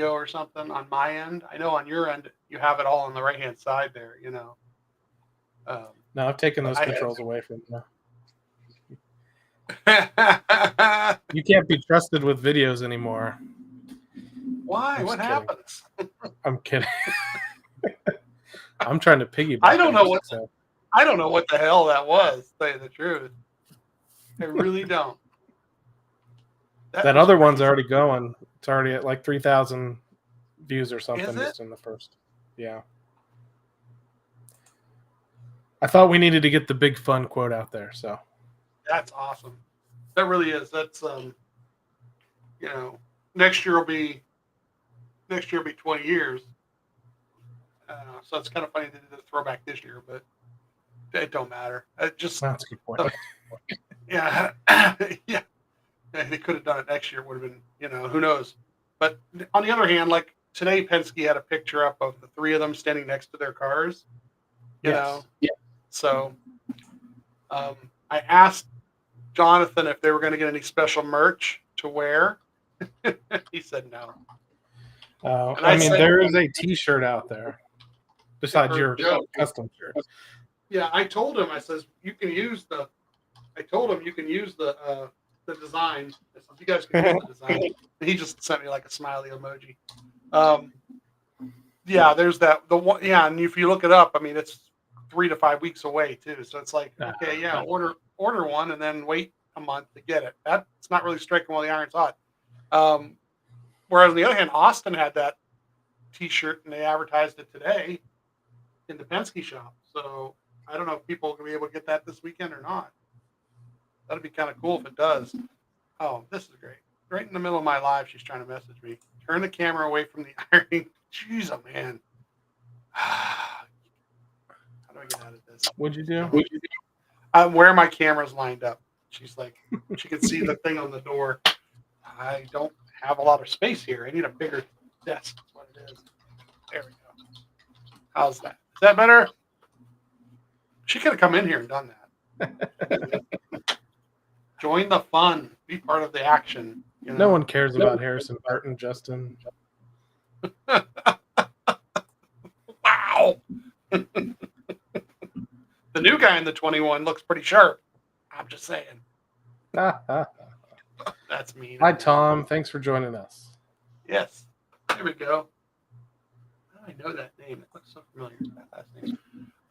or something on my end. I know on your end you have it all on the right hand side there. No, I've taken those I controls away from you. had. You can't be trusted with videos anymore. Why? I'm What just kidding. happens? I'm kidding. I'm trying to piggyback. I don't know on what this, so. I don't know what the hell that was. To tell you the truth, I really don't. That was other one's crazy. already going. It's already at like 3,000 views or something Is it? just in the first. Yeah. I thought we needed to get the big fun quote out there. So That's awesome. That really is. That's next year will be 20 years. So it's kind of funny to do the throwback this year, but it don't matter. It just that's a good point. yeah, yeah. They could have done it next year. Would have been, who knows? But on the other hand, like today, Penske had a picture up of the three of them standing next to their cars. You know, Yeah. So I asked Jonathan if they were going to get any special merch to wear. He said no. I mean, there is a T-shirt out there besides your custom shirt. Yeah, I told him. I says you can use the. I told him you can use the design. I said you guys can use the design. He just sent me like a smiley emoji. Yeah, there's that. The one. Yeah, and if you look it up, I mean, it's 3 to 5 weeks away too. So it's like, okay, yeah, order one and then wait a month to get it. That's not really striking while the iron's hot. Whereas on the other hand, Austin had that T-shirt and they advertised it today in the Penske shop. So I don't know if people are going to be able to get that this weekend or not. That'd be kind of cool if it does. Oh, this is great. Right in the middle of my live, she's trying to message me. Turn the camera away from the ironing. Jeez, oh man. How do I get out of this? What'd you do? Where my camera's lined up. She's like, she can see the thing on the door. I don't have a lot of space here. I need a bigger desk. That's what it is. There we go. How's that? Is that better? She could have come in here and done that. Join the fun. Be part of the action. No one cares about Harrison Burton, Justin. Wow. The new guy in the 21 looks pretty sharp. I'm just saying. That's mean. Hi, Tom. Thanks for joining us. Yes. There we go. I know that name. It looks so familiar. That last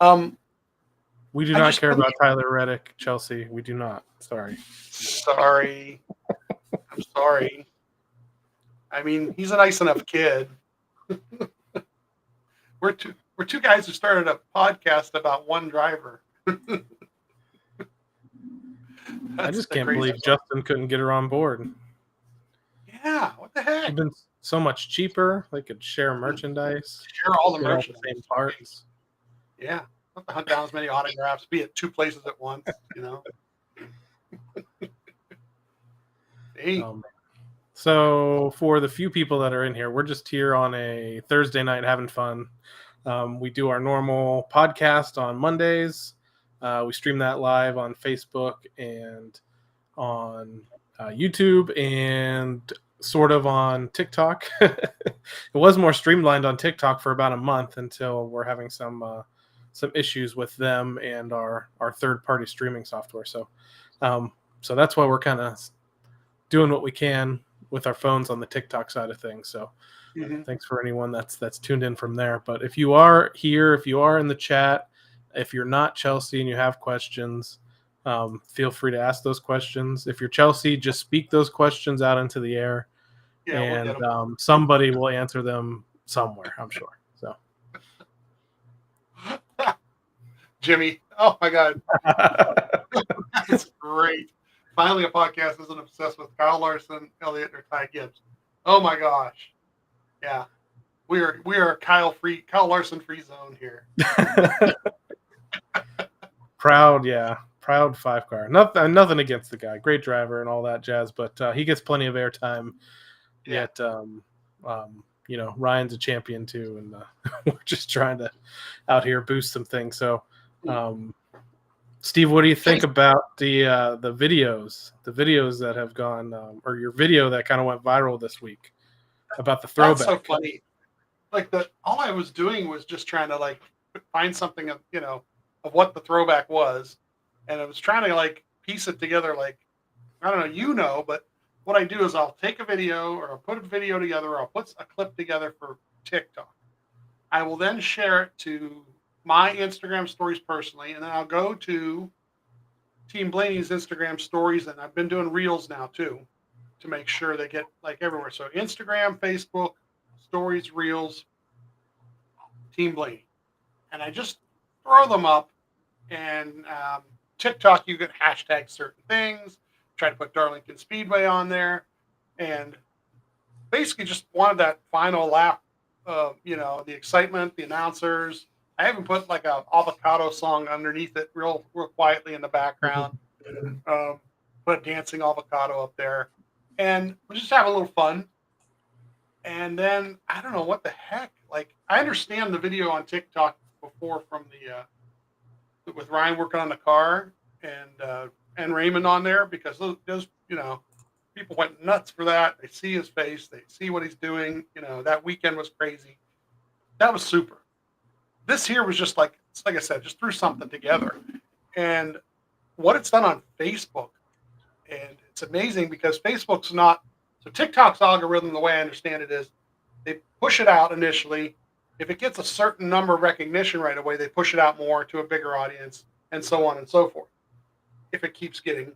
name. We do not care about Tyler Reddick, Chelsea. We do not. Sorry. I'm sorry. I mean, he's a nice enough kid. We're two guys who started a podcast about one driver. I just can't believe Justin couldn't get her on board. Yeah, what the heck? It'd been so much cheaper. They could share merchandise. Share all the merchandise. Same parts. Yeah. Not to hunt down as many autographs, be at two places at once, Hey. So for the few people that are in here, we're just here on a Thursday night having fun. We do our normal podcast on Mondays. We stream that live on Facebook and on YouTube and sort of on TikTok. It was more streamlined on TikTok for about a month until we're having some issues with them and our third-party streaming software. So that's why we're kind of doing what we can with our phones on the TikTok side of things. So thanks for anyone that's tuned in from there. But if you are here, if you are in the chat, if you're not Chelsea and you have questions, feel free to ask those questions. If you're Chelsea, just speak those questions out into the air, and somebody will answer them somewhere, I'm sure. So, Jimmy, oh my God, that's great. Finally, a podcast isn't obsessed with Kyle Larson, Elliott, or Ty Gibbs. Oh my gosh, yeah, we are Kyle Larson free zone here. Proud 5-car. Nothing against the guy. Great driver and all that jazz, but he gets plenty of airtime. Yeah. Yet, Ryan's a champion too, and we're just trying to out here boost some things. So, Steve, what do you think about the videos that have gone, or your video that kind of went viral this week? about the throwback. That's so funny. Like all I was doing was just trying to like find something of of what the throwback was, and I was trying to like piece it together. Like I don't know, but what I do is I'll take a video or I'll put a video together, or I'll put a clip together for TikTok. I will then share it to my Instagram stories personally, and then I'll go to Team Blaney's Instagram stories, and I've been doing reels now too, to make sure they get like everywhere. So Instagram, Facebook, stories, reels, Team Blaney, and I just throw them up. And TikTok, you can hashtag certain things. Try to put Darlington Speedway on there, and basically just wanted that final lap. The excitement, the announcers. I even put like a avocado song underneath it, real quietly in the background. Put a dancing avocado up there, and we just have a little fun. And then I don't know what the heck. Like I understand the video on TikTok before from the with Ryan working on the car and Raymond on there, because those people went nuts for that. They see his face, they see what he's doing. That weekend was crazy. That was super. This here was just like I said, just threw something together, and what it's done on Facebook, and it's amazing because Facebook's not so TikTok's algorithm. The way I understand it is, they push it out initially. If it gets a certain number of recognition right away, they push it out more to a bigger audience, and so on and so forth. If it keeps getting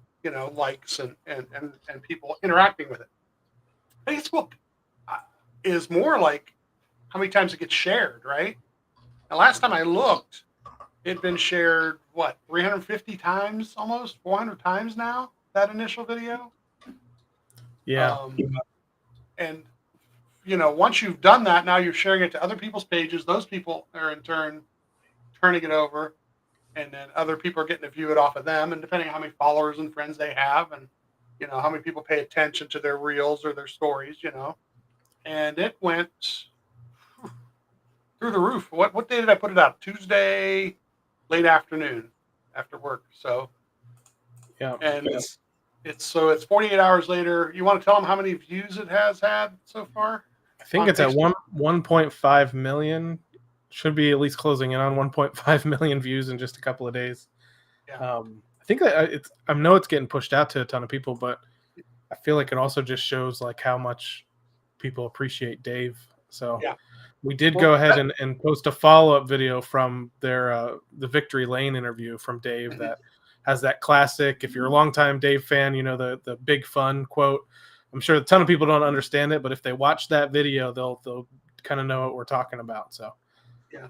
likes and people interacting with it, Facebook is more like how many times it gets shared, right? The last time I looked, it'd been shared 350 times, almost 400 times now. That initial video. Yeah. And once you've done that, now you're sharing it to other people's pages. Those people are in turn turning it over, and then other people are getting to view it off of them. And depending on how many followers and friends they have, and how many people pay attention to their reels or their stories, and it went through the roof. What day did I put it out? Tuesday, late afternoon, after work. So yeah, and it's 48 hours later. You want to tell them how many views it has had so far? I think it's Facebook? At 1.5 million. Should be at least closing in on 1.5 million views in just a couple of days. Yeah. I think I know it's getting pushed out to a ton of people, but I feel like it also just shows like how much people appreciate Dave. So yeah. We did go ahead and post a follow-up video from their the Victory Lane interview from Dave that has that classic, if you're a longtime Dave fan, the big fun quote. I'm sure a ton of people don't understand it, but if they watch that video, they'll kind of know what we're talking about. So yeah.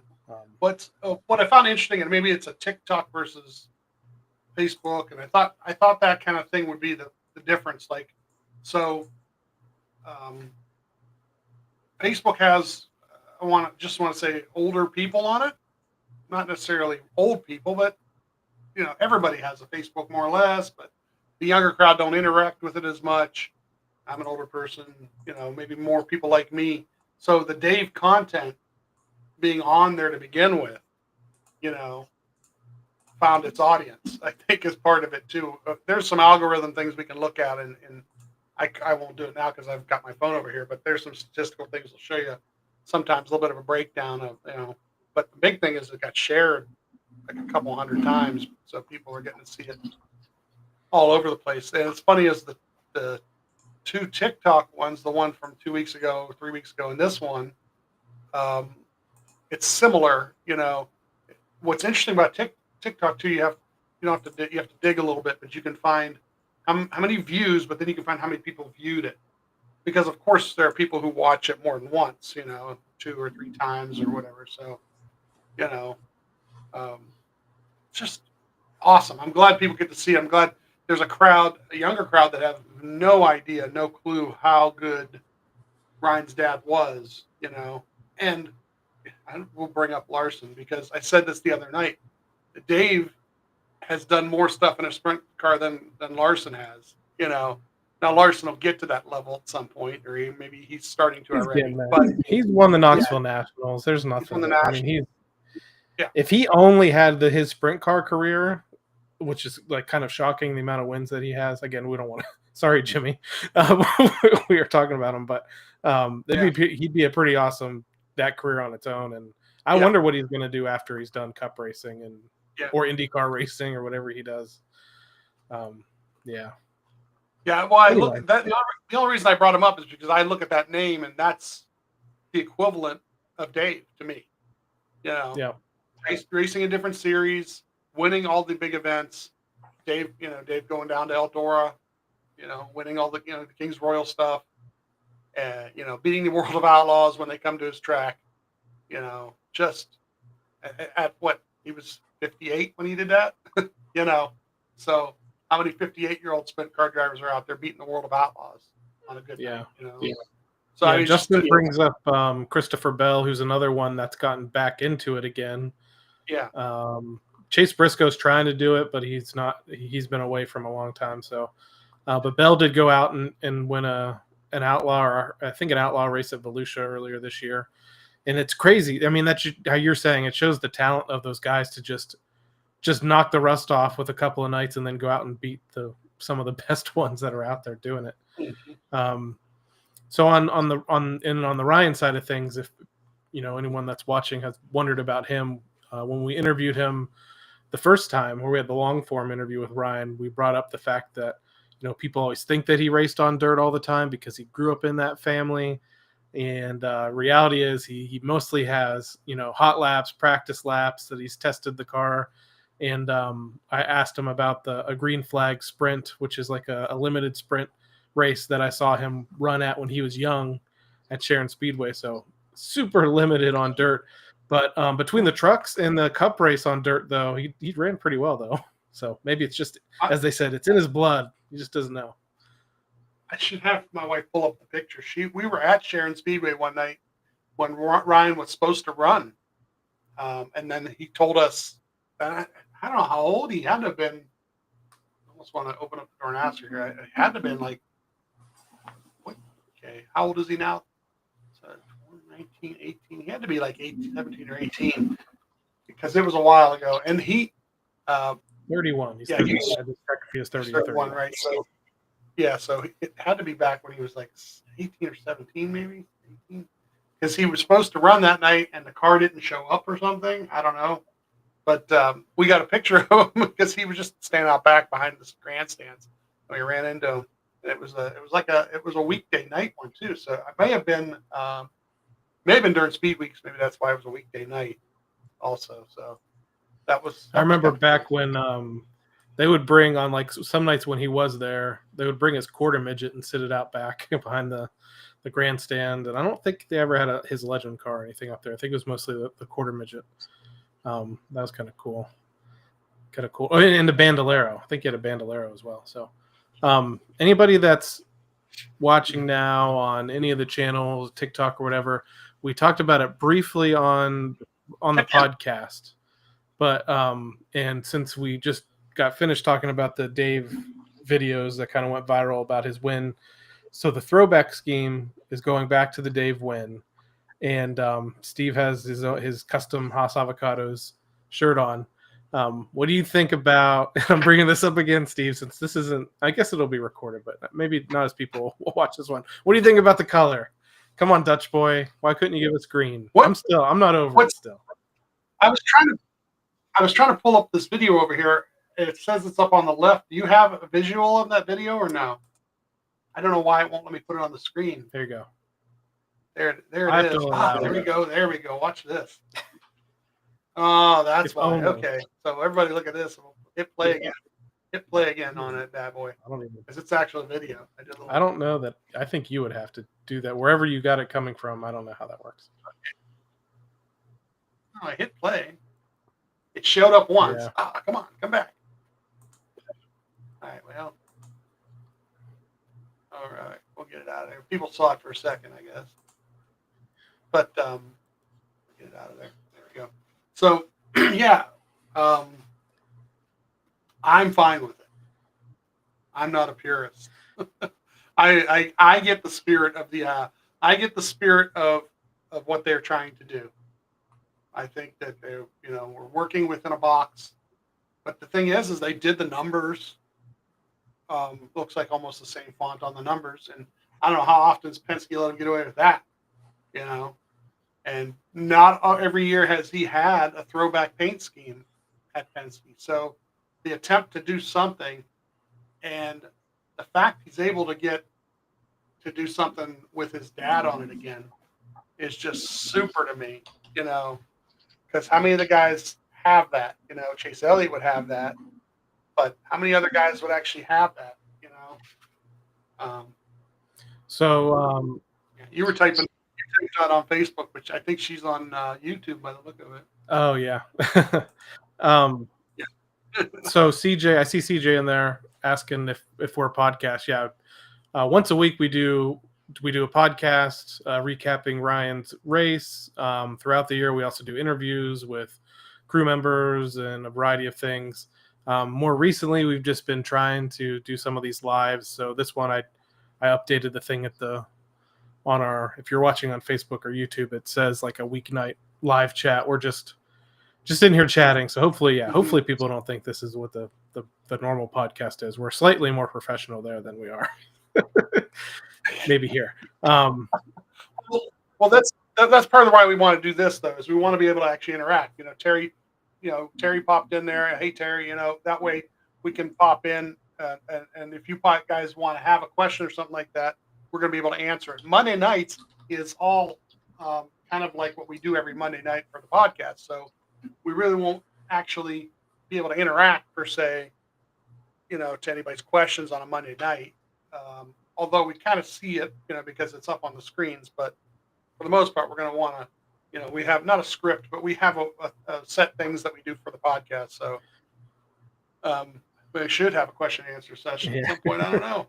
What I found interesting, and maybe it's a TikTok versus Facebook, and I thought that kind of thing would be the difference. Like, so Facebook has I want to say older people on it, not necessarily old people, but everybody has a Facebook more or less. But the younger crowd don't interact with it as much. I'm an older person, maybe more people like me. So the Dave content being on there to begin with, found its audience, I think, is part of it too. There's some algorithm things we can look at, and I won't do it now because I've got my phone over here, but there's some statistical things that'll show you sometimes a little bit of a breakdown of, but the big thing is it got shared like a couple hundred times. So people are getting to see it all over the place. And it's funny as the two TikTok ones, the one from 2 weeks ago, 3 weeks ago, and this one, it's similar. What's interesting about TikTok too, you have to dig a little bit, but you can find how many views, but then you can find how many people viewed it. Because of course there are people who watch it more than once, 2 or 3 times or whatever. So, just awesome. I'm glad people get to see it. I'm glad there's a younger crowd that have no idea, no clue how good Ryan's dad was, and we'll bring up Larson because I said this the other night. Dave has done more stuff in a sprint car than Larson has, Now Larson will get to that level at some point, or maybe he's starting to already. But he's won the Knoxville Nationals. There's nothing. If he only had his sprint car career, which is like kind of shocking, the amount of wins that he has. Again, we don't want to. Sorry, Jimmy. We are talking about him, but He'd be a pretty awesome that career on its own. And I wonder what he's going to do after he's done Cup racing and or IndyCar racing or whatever he does. Yeah, well, I look at that. The only reason I brought him up is because I look at that name, and that's the equivalent of Dave to me. Racing a different series, winning all the big events. Dave going down to Eldora, winning all the the King's Royal stuff, and beating the World of Outlaws when they come to his track. Just at what he was 58 when he did that. So. How many 58-year-old sprint car drivers are out there beating the World of Outlaws on a good night? So Justin brings up Christopher Bell, who's another one that's gotten back into it again. Yeah. Chase Briscoe's trying to do it, but he's not. He's been away from a long time. So, but Bell did go out and win an outlaw, or I think an outlaw race at Volusia earlier this year, and it's crazy. I mean, that's how you're saying. It shows the talent of those guys to just knock the rust off with a couple of nights and then go out and beat some of the best ones that are out there doing it. Mm-hmm. So on the Ryan side of things, if anyone that's watching has wondered about him, when we interviewed him the first time, where we had the long form interview with Ryan, we brought up the fact that people always think that he raced on dirt all the time because he grew up in that family, and reality is he mostly has hot laps, practice laps that he's tested the car. And I asked him about a green flag sprint, which is like a limited sprint race that I saw him run at when he was young at Sharon Speedway. So super limited on dirt. But between the trucks and the Cup race on dirt, though, he ran pretty well, though. So maybe it's just, as they said, it's in his blood. He just doesn't know. I should have my wife pull up the picture. We were at Sharon Speedway one night when Ryan was supposed to run. And then he told us, I don't know how old he had to have been. I almost want to open up the door and ask her here. It had to have been like, how old is he now? 19, 18. He had to be like 18, 17 or 18 because it was a while ago. And he 31. He's 30. He was 30 or 31, right? So so it had to be back when he was like 18 or 17, maybe 18, because he was supposed to run that night and the car didn't show up or something. I don't know. But we got a picture of him because he was just standing out back behind the grandstands. And we ran into him. And it was a weekday night one too. So it may have been during Speed Weeks. Maybe that's why it was a weekday night also. So that was. I remember back when they would bring on, like, some nights when he was there, they would bring his quarter midget and sit it out back behind the grandstand. And I don't think they ever had his legend car or anything up there. I think it was mostly the quarter midget. That was kind of cool. Oh, and the Bandolero. I think he had a Bandolero as well. So anybody that's watching now on any of the channels, TikTok or whatever, we talked about it briefly on the podcast. But and since we just got finished talking about the Dave videos that kind of went viral about his win, so the throwback scheme is going back to the Dave win. And Steve has his custom Haas Avocados shirt on. What do you think about? I'm bringing this up again, Steve, since this isn't. I guess it'll be recorded, but maybe not as people will watch this one. What do you think about the color? Come on, Dutch boy. Why couldn't you give us green? I'm not over it still. I was trying to pull up this video over here. It says it's up on the left. Do you have a visual of that video or no? I don't know why it won't let me put it on the screen. There you go. There it is. There we go. Watch this. Oh, that's why. Okay. So everybody look at this. Hit play again. Hit play again on it, bad boy. Because it's actual video. I don't know that. I think you would have to do that. Wherever you got it coming from, I don't know how that works. Oh, I hit play. It showed up once. Yeah. Come on. Come back. All right. Well. All right. We'll get it out of there. People saw it for a second, I guess. But get it out of there. There we go. So yeah, I'm fine with it. I'm not a purist. I get the spirit of what they're trying to do. I think that we're working within a box. But the thing is they did the numbers. Looks like almost the same font on the numbers, and I don't know how often does Penske let him get away with that, and not every year has he had a throwback paint scheme at Penske. So the attempt to do something, and the fact he's able to do something with his dad on it again is just super to me, because how many of the guys have that? Chase Elliott would have that, but how many other guys would actually have that? So you were typing that on Facebook, which I think she's on YouTube by the look of it. Oh yeah. Yeah. So CJ, I see CJ in there asking if we're a podcast. Yeah. Once a week we do a podcast recapping Ryan's race. Throughout the year we also do interviews with crew members and a variety of things. More recently we've just been trying to do some of these lives. So this one I updated the thing on our, if you're watching on Facebook or YouTube, it says like a weeknight live chat. We're just in here chatting. So hopefully people don't think this is what the normal podcast is. We're slightly more professional there than we are. Maybe here. Well, that's part of why we want to do this, though, is we want to be able to actually interact. Terry popped in there. Hey, Terry, that way we can pop in. And if you guys want to have a question or something like that, we're going to be able to answer it. Monday nights is all kind of like what we do every Monday night for the podcast. So we really won't actually be able to interact per se, to anybody's questions on a Monday night. Although we kind of see it, because it's up on the screens. But for the most part, we're going to want to, we have not a script, but we have a set things that we do for the podcast. So we should have a question and answer session at some point. I don't know.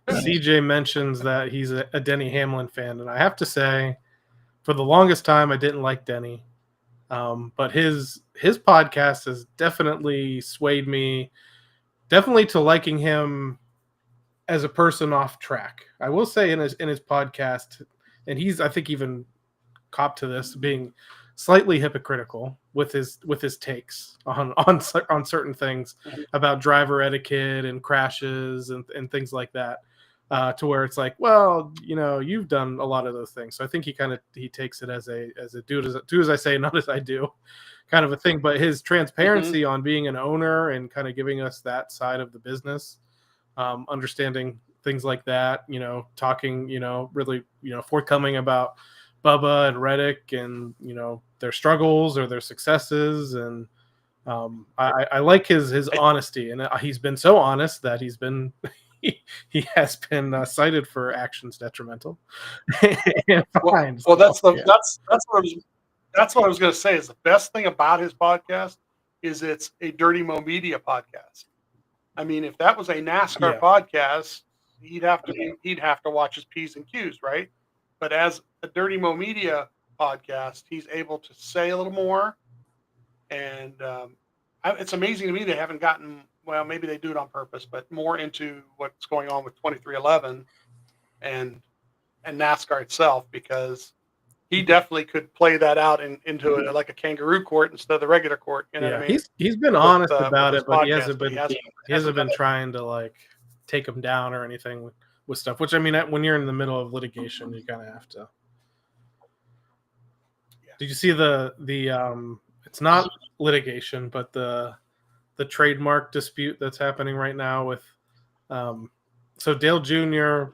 CJ mentions that he's a Denny Hamlin fan, and I have to say, for the longest time, I didn't like Denny, but his podcast has definitely swayed me, definitely to liking him as a person off track. I will say in his podcast, and he's, I think, even copped to this, being slightly hypocritical with his takes on certain things about driver etiquette and crashes and things like that, to where it's like, well, you've done a lot of those things. So I think he takes it as a do as I say, not as I do kind of a thing. But his transparency on being an owner and kind of giving us that side of the business, understanding things like that, talking, really, forthcoming about Bubba and Reddick and, their struggles or their successes. And I like his honesty, and he's been so honest that he has been cited for actions detrimental. Well, that's what I was going to say is the best thing about his podcast is it's a Dirty Mo Media podcast. I mean, if that was a NASCAR podcast, he'd have to watch his P's and Q's, right? But as a Dirty Mo Media podcast, he's able to say a little more, and it's amazing to me they haven't gotten, well, maybe they do it on purpose, but more into what's going on with 2311 and NASCAR itself, because he definitely could play that out into like a kangaroo court instead of the regular court. You know what I mean? He's been honest about it, but he hasn't been trying to like take him down or anything with stuff. Which, I mean, when you're in the middle of litigation, you kind of have to. Yeah. Did you see the it's not litigation, but the trademark dispute that's happening right now with so Dale Jr.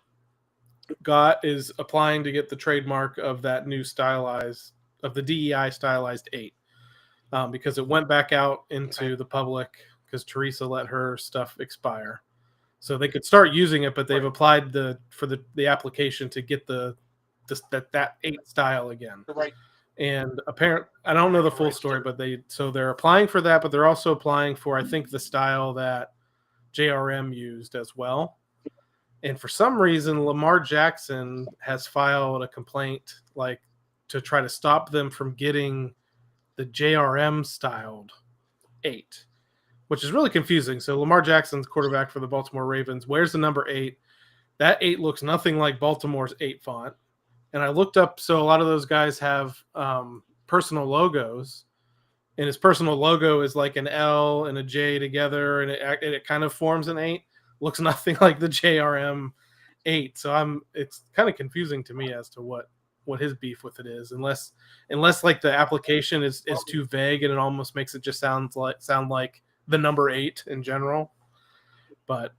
is applying to get the trademark of that new stylized, of the DEI stylized 8, because it went back out into the public because Teresa let her stuff expire, so they could start using it, but they've applied for the application to get that 8 style again. Right. And apparently, I don't know the full story, but they're applying for that, but they're also applying for, I think, the style that JRM used as well. And for some reason, Lamar Jackson has filed a complaint, like, to try to stop them from getting the JRM styled 8, which is really confusing. So Lamar Jackson's quarterback for the Baltimore Ravens wears the number 8. That 8 looks nothing like Baltimore's 8 font. And I looked up, so a lot of those guys have personal logos, and his personal logo is like an L and a J together, and it kind of forms an 8. Looks nothing like the JRM 8. So it's kind of confusing to me as to what his beef with it is, unless like the application is too vague and it almost makes it just sound like the number 8 in general. But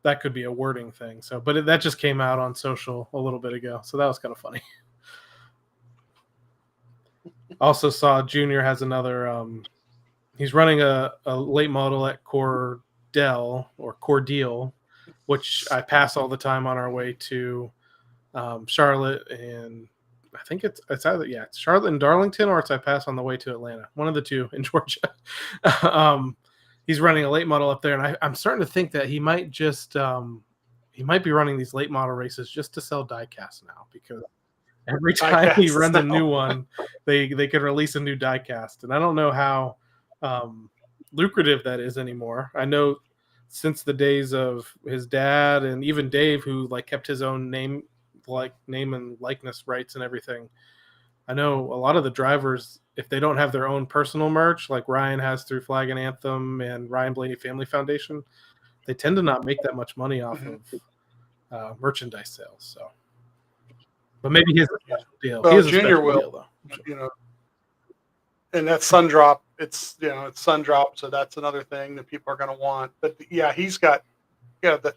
that could be a wording thing. So, but that just came out on social a little bit ago, so that was kind of funny. Also saw Junior has another. He's running a late model at Cordell, which I pass all the time on our way to Charlotte, and I think it's either it's Charlotte and Darlington, or it's I pass on the way to Atlanta. One of the two in Georgia. He's running a late model up there, and I'm starting to think that he might just he might be running these late model races just to sell diecast now, because every time he runs a new one, they could release a new diecast, and I don't know how lucrative that is anymore. I know since the days of his dad and even Dave, who like kept his own name and likeness rights and everything. I know a lot of the drivers, if they don't have their own personal merch, like Ryan has through Flag and Anthem and Ryan Blaney Family Foundation, they tend to not make that much money off of merchandise sales. So, but maybe he's a special deal. Well, Junior will, deal, though. You know, and that's Sundrop. It's it's Sundrop, so that's another thing that people are going to want. But yeah, he's got the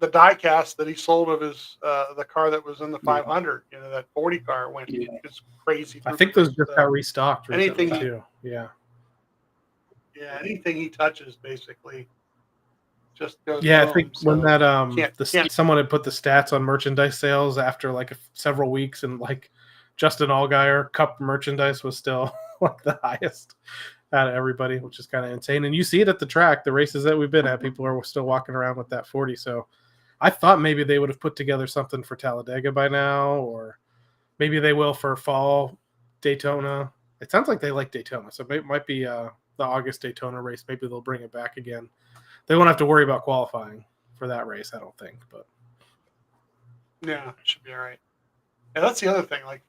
diecast that he sold of his the car that was in the 500, that 40 car went just crazy. I think those just got restocked recently too. Yeah, anything he touches basically just goes. Yeah, I think when that someone had put the stats on merchandise sales after like several weeks, and like Justin Allgaier Cup merchandise was still like the highest out of everybody, which is kind of insane. And you see it at the track, the races that we've been at, people are still walking around with that 40. So I thought maybe they would have put together something for Talladega by now, or maybe they will for fall Daytona. It sounds like they like Daytona, so it might be the August Daytona race. Maybe they'll bring it back again. They won't have to worry about qualifying for that race, I don't think. But yeah, it should be all right. Yeah, that's the other thing. Like,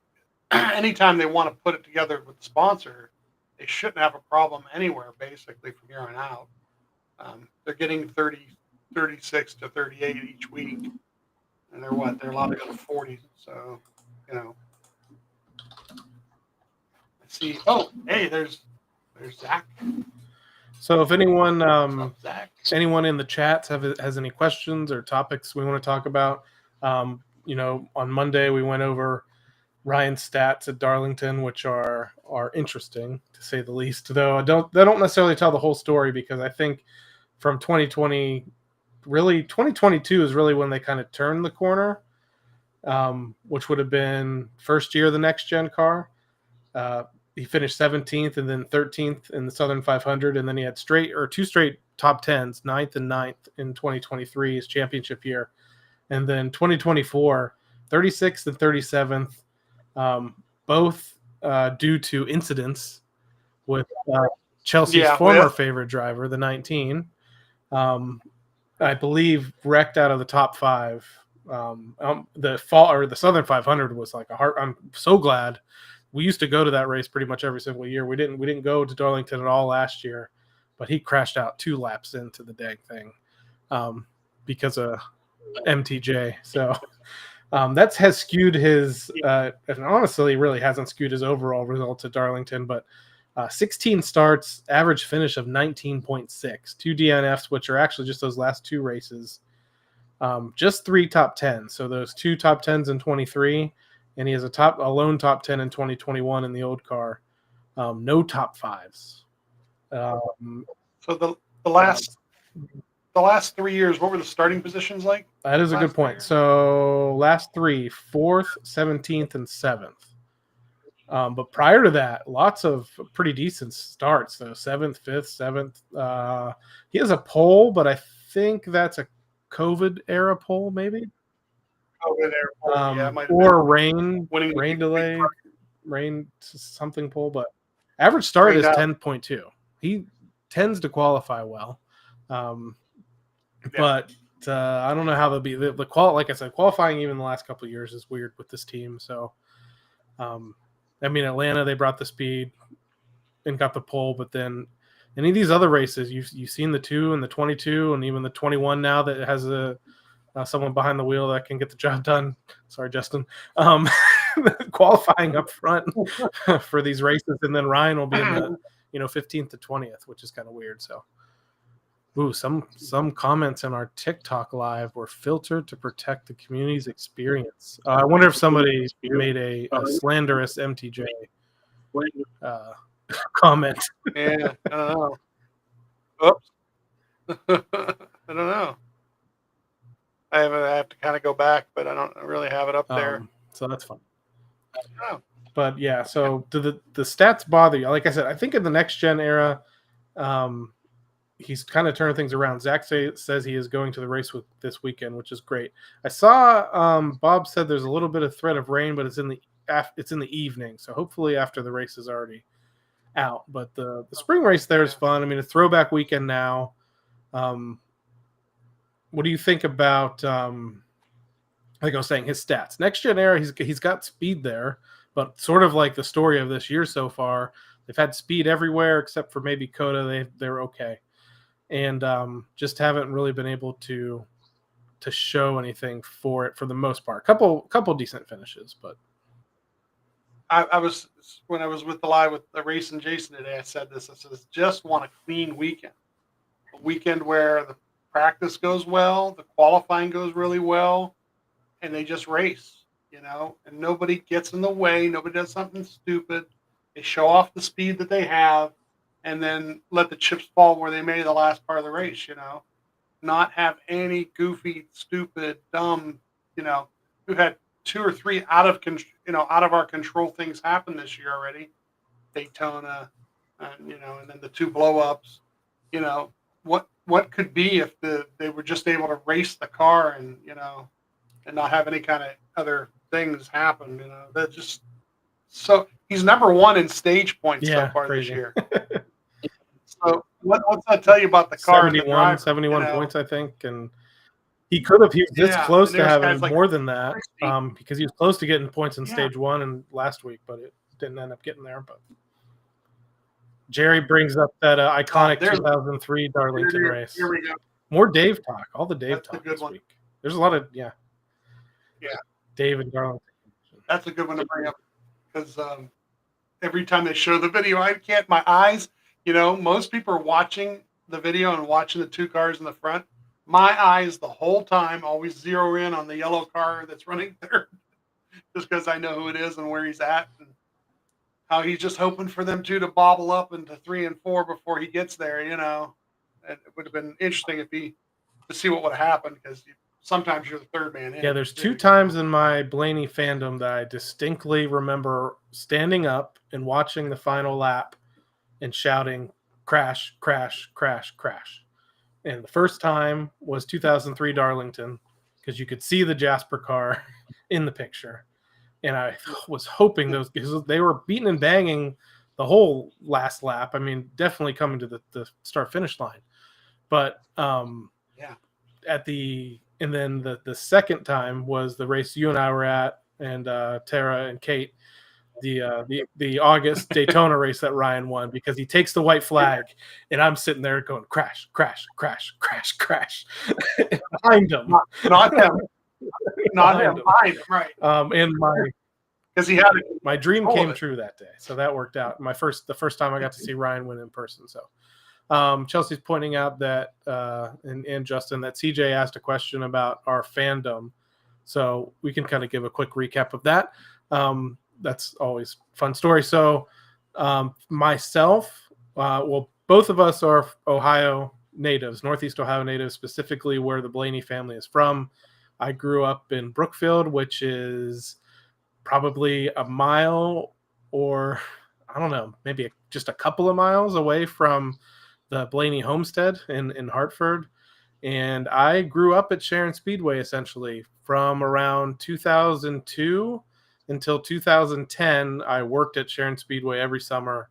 anytime they want to put it together with the sponsor, they shouldn't have a problem anywhere, basically, from here on out. They're getting 36 to 38 each week, and they're allowed to go to 40. So, I see. Oh, hey, there's Zach. So if anyone in the chats has any questions or topics we want to talk about, on Monday we went over Ryan's stats at Darlington, which are interesting to say the least. Though they don't necessarily tell the whole story, because I think from 2020, really 2022 is really when they kind of turned the corner, which would have been first year of the next gen car. He finished 17th and then 13th in the Southern 500, and then he had two straight top 10s, 9th and 9th in 2023, his championship year. And then 2024, 36th and 37th, both due to incidents with Chelsea's former favorite driver, the 19. I believe wrecked out of the top 5. The Southern 500 was like I'm so glad. We used to go to that race pretty much every single year. We didn't go to Darlington at all last year, but he crashed out 2 laps into the dang thing because of MTJ. So that has skewed his, and honestly, really hasn't skewed his overall results at Darlington. But 16 starts, average finish of 19.6, 2 DNFs, which are actually just those last 2 races. Just 3 top 10s. So those 2 top 10s in 23. And he has a lone top 10 in 2021 in the old car. No top 5s. So the last 3 years, what were the starting positions like? That is a good point. So last 3, 4th, 17th, and 7th. But prior to that, lots of pretty decent starts. So 7th, 5th, 7th. He has a pole, but I think that's a COVID era pole, maybe. Or rain delay, rain something pole, but average start is 10.2. He tends to qualify well, but I don't know how they'll be. Like I said, qualifying even the last couple of years is weird with this team. So, Atlanta, they brought the speed and got the pole, but then any of these other races, you've seen the 2 and the 22 and even the 21 now that has a someone behind the wheel that can get the job done. Sorry, Justin. Qualifying up front for these races, and then Ryan will be in the 15th to 20th, which is kind of weird. So, ooh, some comments in our TikTok live were filtered to protect the community's experience. I wonder if somebody made a slanderous MTJ comment. Yeah, I don't know. Oops. I don't know. I have to kind of go back, but I don't really have it up there. So that's fun. Oh. But yeah, so do the stats bother you? Like I said, I think in the next gen era, he's kind of turning things around. Zach says he is going to the race this weekend, which is great. I saw Bob said there's a little bit of threat of rain, but it's in the evening, so hopefully after the race is already out. But the spring race there is fun. I mean, a throwback weekend now. What do you think about like I was saying, his stats? Next gen era, he's got speed there, but sort of like the story of this year so far, they've had speed everywhere except for maybe Coda. They're okay, and just haven't really been able to show anything for it for the most part. Couple decent finishes, but I was when I was with the live with the race and Jason today. I said this. I says just want a clean weekend, a weekend where the practice goes well, the qualifying goes really well, and they just race, and nobody gets in the way. Nobody does something stupid. They show off the speed that they have, and then let the chips fall where they may the last part of the race, not have any goofy, stupid, dumb, we've had 2 or 3 out of our control things happen this year already. Daytona, and then the 2 blow-ups, what could be if they were just able to race the car and and not have any kind of other things happen. That just so he's number 1 in stage points so far crazy. this year. So what's that tell you about the car? 71 points, I think, and he was this close to having more than that because he was close to getting points in stage 1 and last week, but it didn't end up getting there. But Jerry brings up that iconic 2003 Darlington race. Here we go. More Dave talk. All the Dave talk this week. There's a lot of Dave and Darlington. That's a good one to bring up because every time they show the video, I can't. My eyes. Most people are watching the video and watching the 2 cars in the front. My eyes the whole time always zero in on the yellow car that's running third, just because I know who it is and where he's at, and how he's just hoping for them 2 to bobble up into 3 and 4 before he gets there. And it would have been interesting to see what would have happened, because sometimes you're the third man in. Yeah, there's 2 times in my Blaney fandom that I distinctly remember standing up and watching the final lap and shouting, "Crash, crash, crash, crash." And the first time was 2003 Darlington, because you could see the Jasper car in the picture. And I was hoping because they were beating and banging the whole last lap. I mean, definitely coming to the start-finish line. But and then the second time was the race you and I were at, and Tara and Kate, the August Daytona race that Ryan won, because he takes the white flag, and I'm sitting there going crash, crash, crash, crash, crash behind him. Not him. Not him. Behind him, right. And because he had my dream came true that day, so that worked out. The first time I got to see Ryan win in person. So Chelsea's pointing out that and Justin, that CJ asked a question about our fandom, so we can kind of give a quick recap of that. That's always a fun story. So myself, both of us are Ohio natives, Northeast Ohio natives, specifically where the Blaney family is from. I grew up in Brookfield, which is probably a mile, or I don't know, maybe just a couple of miles away from the Blaney homestead in Hartford. And I grew up at Sharon Speedway essentially from around 2002 until 2010. I worked at Sharon Speedway every summer,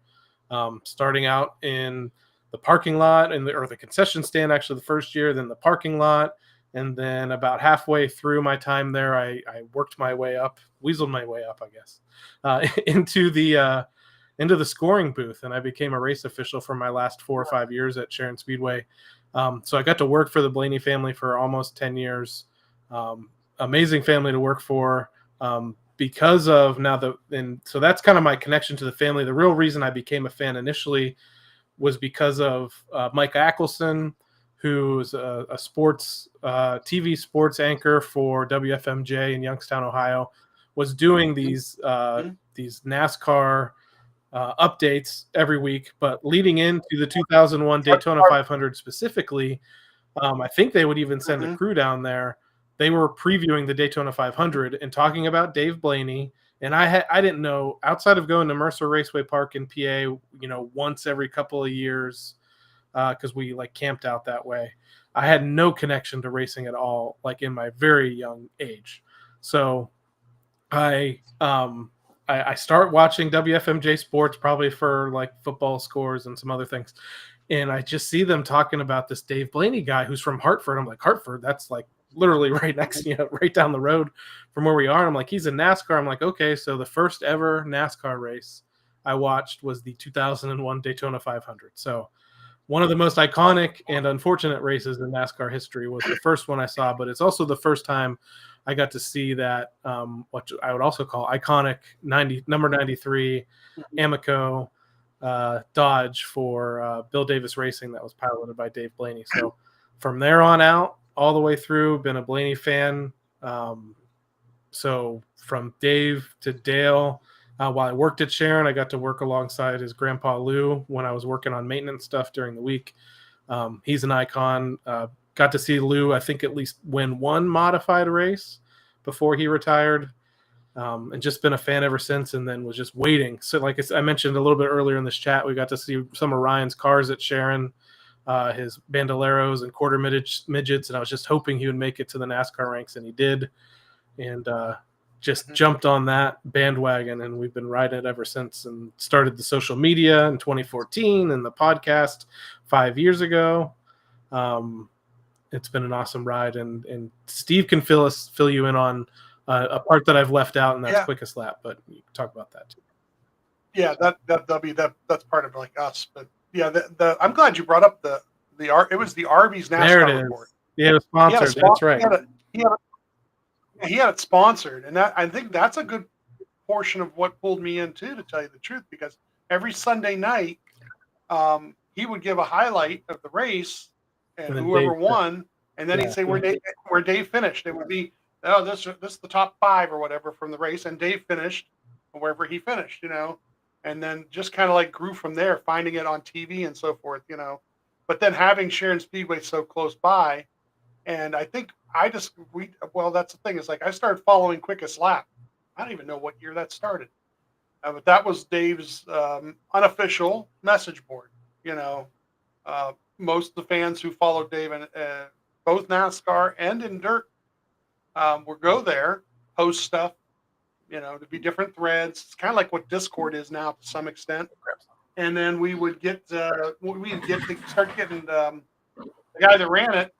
starting out in the parking lot or the concession stand, actually the first year, then the parking lot. And then about halfway through my time there, I worked my way up, weaseled my way up, I guess, into the scoring booth. And I became a race official for my last 4 or 5 years at Sharon Speedway. So I got to work for the Blaney family for almost 10 years. Amazing family to work for. Because of so that's kind of my connection to the family. The real reason I became a fan initially was because of Mike Ackelson, who's a sports TV sports anchor for WFMJ in Youngstown, Ohio, was doing these NASCAR updates every week. But leading into the 2001 Daytona 500 specifically, I think they would even send a crew down there. They were previewing the Daytona 500 and talking about Dave Blaney. And I didn't know, outside of going to Mercer Raceway Park in PA, once every couple of years, because we like camped out that way. I had no connection to racing at all, like in my very young age. So I start watching WFMJ Sports probably for like football scores and some other things. And I just see them talking about this Dave Blaney guy who's from Hartford. I'm like, Hartford, that's like literally right next, right down the road from where we are. I'm like, he's in NASCAR. I'm like, okay, so the first ever NASCAR race I watched was the 2001 Daytona 500. So one of the most iconic and unfortunate races in NASCAR history was the first one I saw, but it's also the first time I got to see that what I would also call iconic number 93 Amoco Dodge for Bill Davis Racing that was piloted by Dave Blaney. So from there on out, all the way through, been a Blaney fan. So from Dave to Dale, while I worked at Sharon, I got to work alongside his grandpa Lou when I was working on maintenance stuff during the week. He's an icon. Got to see Lou, I think, at least win one modified race before he retired, and just been a fan ever since, and then was just waiting. So like I mentioned a little bit earlier in this chat, we got to see some of Ryan's cars at Sharon, his Bandoleros and quarter midgets, and I was just hoping he would make it to the NASCAR ranks, and he did. And just jumped on that bandwagon, and we've been riding it ever since, and started the social media in 2014 and the podcast 5 years ago. It's been an awesome ride, and Steve can fill you in on a part that I've left out, and that's quickest lap, but you can talk about that too. Yeah, that's part of like us, but yeah, I'm glad you brought up it was the Arby's NASCAR report. Yeah, it was sponsored. That's right. He had it sponsored, and I think that's a good portion of what pulled me in too, to tell you the truth, because every Sunday night, he would give a highlight of the race and whoever won, and then he'd say where Dave finished. It would be, this is the top 5 or whatever from the race, and Dave finished wherever he finished, and then just kind of like grew from there, finding it on TV and so forth, But then having Sharon Speedway so close by, and I think that's the thing, is like I started following quickest lap. I don't even know what year that started, but that was Dave's unofficial message board. Most of the fans who followed Dave in both NASCAR and in dirt will go there, post stuff, to be different threads. It's kind of like what Discord is now to some extent. And then we would get to start getting the guy that ran it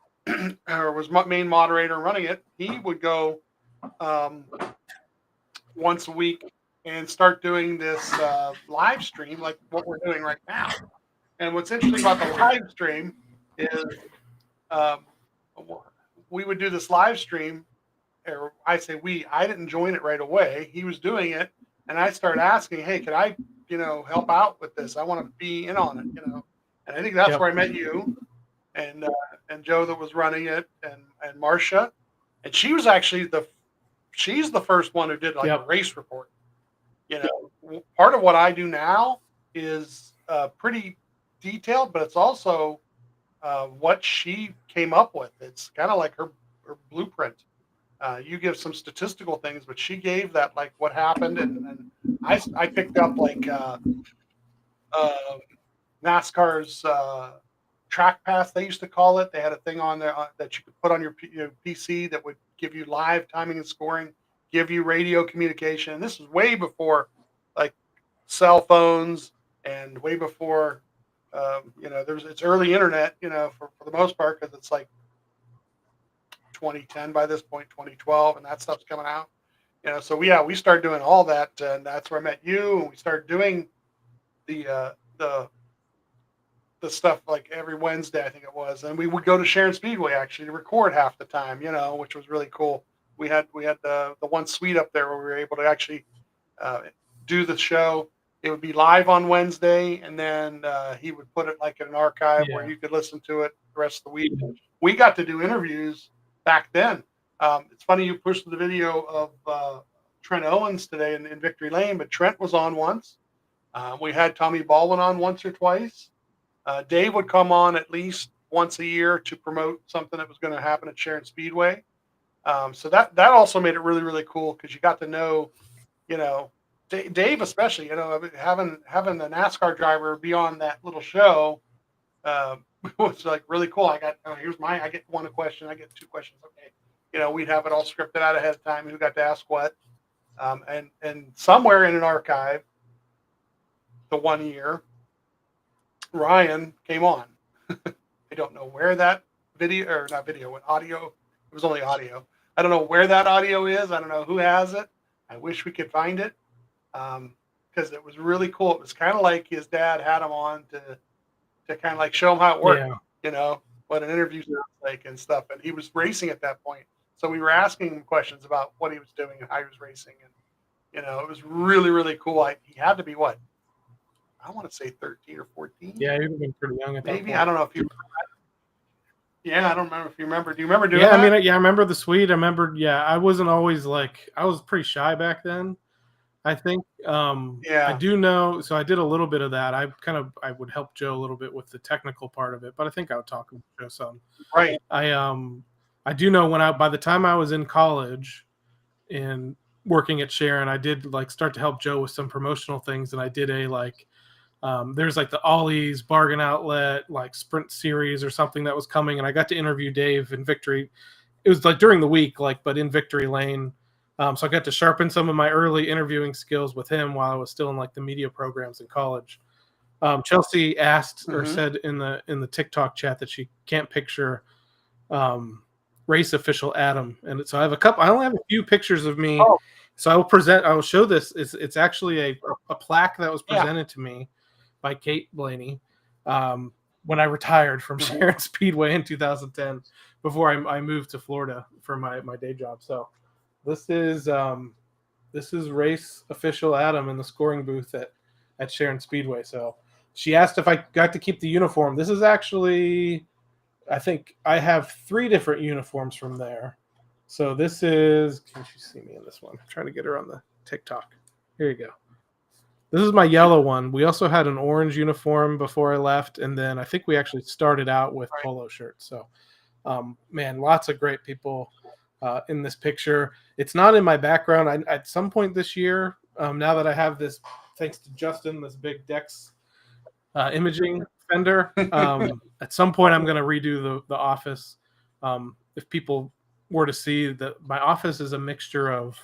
or was main moderator running it. He would go once a week and start doing this live stream like what we're doing right now. And what's interesting about the live stream is we would do this live stream, or I say I didn't join it right away. He was doing it, and I started asking, hey, could I, help out with this? I want to be in on it, And I think that's where I met you and Joe that was running it, and Marcia. And she was actually she's the first one who did like a race report. Part of what I do now is pretty detailed, but it's also what she came up with. It's kind of like her bluept. You give some statistical things, but she gave that like what happened, and I picked up like NASCAR's track pass, they used to call it. They had a thing on there that you could put on your PC that would give you live timing and scoring, give you radio communication. And this was way before like cell phones, and way before it's early internet, for the most part, because it's like 2010 by this point, 2012, and that stuff's coming out. So we started doing all that, and that's where I met you, and we started doing the the stuff like every Wednesday, I think it was, and we would go to Sharon Speedway actually to record half the time, which was really cool. We had the one suite up there where we were able to actually do the show. It would be live on Wednesday, and then he would put it like in an archive where you could listen to it the rest of the week. We got to do interviews back then. It's funny you pushed the video of Trent Owens today in Victory Lane, but Trent was on once. We had Tommy Baldwin on once or twice. Dave would come on at least once a year to promote something that was going to happen at Sharon Speedway. So that also made it really, really cool because you got to know, Dave especially, having a NASCAR driver be on that little show was like really cool. I get one question, I get two questions. Okay, we'd have it all scripted out ahead of time. Who got to ask what? And somewhere in an archive, the 1 year, Ryan came on. I don't know where that audio. It was only audio. I don't know where that audio is. I don't know who has it. I wish we could find it because it was really cool. It was kind of like his dad had him on to kind of like show him how it worked, what an interview sounds like and stuff. And he was racing at that point. So we were asking him questions about what he was doing and how he was racing. And, it was really, really cool. He had to be what? I want to say 13 or 14. Yeah, he would have been pretty young at that point. I don't know if you. Yeah, I don't remember if you remember. Do you remember doing that? I remember the suite. I remember. Yeah, I wasn't always I was pretty shy back then. I think. I do know. So I did a little bit of that. I would help Joe a little bit with the technical part of it, but I think I would talk with Joe some. Right. I do know by the time I was in college and working at Sharon, I did start to help Joe with some promotional things, and I did there's the Ollie's Bargain Outlet Sprint Series or something that was coming, and I got to interview Dave in Victory. It was during the week, but in Victory Lane. So I got to sharpen some of my early interviewing skills with him while I was still in the media programs in college. Chelsea asked or said in the TikTok chat that she can't picture race official Adam, and so I have I only have a few pictures of me. Oh. So I will show this. It's actually a plaque that was presented to me by Kate Blaney when I retired from Sharon Speedway in 2010 before I moved to Florida for my day job. So this is race official Adam in the scoring booth at Sharon Speedway. So she asked if I got to keep the uniform. This is actually, I think I have 3 different uniforms from there. So this is, can you see me in this one? I'm trying to get her on the TikTok. Here you go. This is my yellow one. We also had an orange uniform before I left, and then I think we actually started out with polo shirts. So, lots of great people in this picture. It's not in my background. At some point this year, now that I have this, thanks to Justin, this big Dex imaging fender, at some point I'm going to redo the office. If people were to see that my office is a mixture of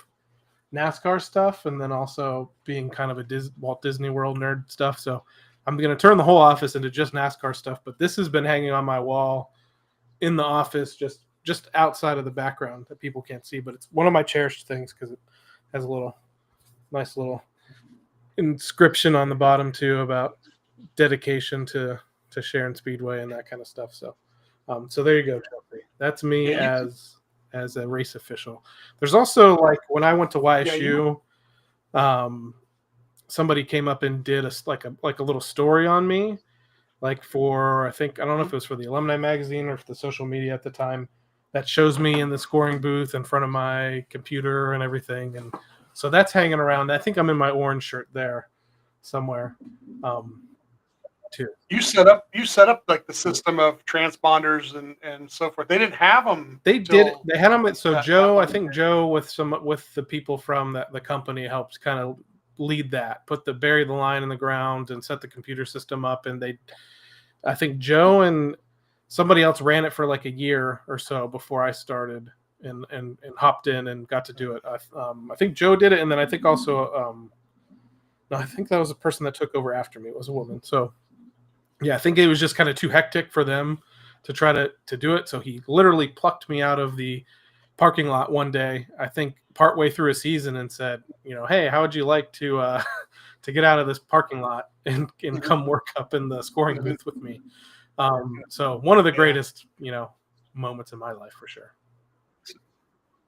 NASCAR stuff and then also being kind of a Walt Disney World nerd stuff. So I'm going to turn the whole office into just NASCAR stuff, but this has been hanging on my wall in the office, just outside of the background that people can't see, but it's one of my cherished things because it has a nice little inscription on the bottom too about dedication to Sharon Speedway and that kind of stuff. So, so there you go, Chelsea. That's me as a race official. There's also when I went to YSU, somebody came up and did a little story on me, for, I don't know if it was for the alumni magazine or for the social media at the time, that shows me in the scoring booth in front of my computer and everything. And so that's hanging around. I think I'm in my orange shirt there somewhere. Too. You set up the system of transponders and so forth. They didn't have them. They did. They had them. So Joe, I think Joe with the people from the company helped kind of lead that, bury the line in the ground and set the computer system up. And I think Joe and somebody else ran it for a year or so before I started and hopped in and got to do it. I think Joe did it, and then I think also no, I think that was the person that took over after me. It was a woman. So. Yeah, I think it was just kind of too hectic for them to try to do it. So he literally plucked me out of the parking lot one day, I think partway through a season, and said, hey, how would you like to to get out of this parking lot and come work up in the scoring booth with me. So one of the greatest, moments in my life for sure.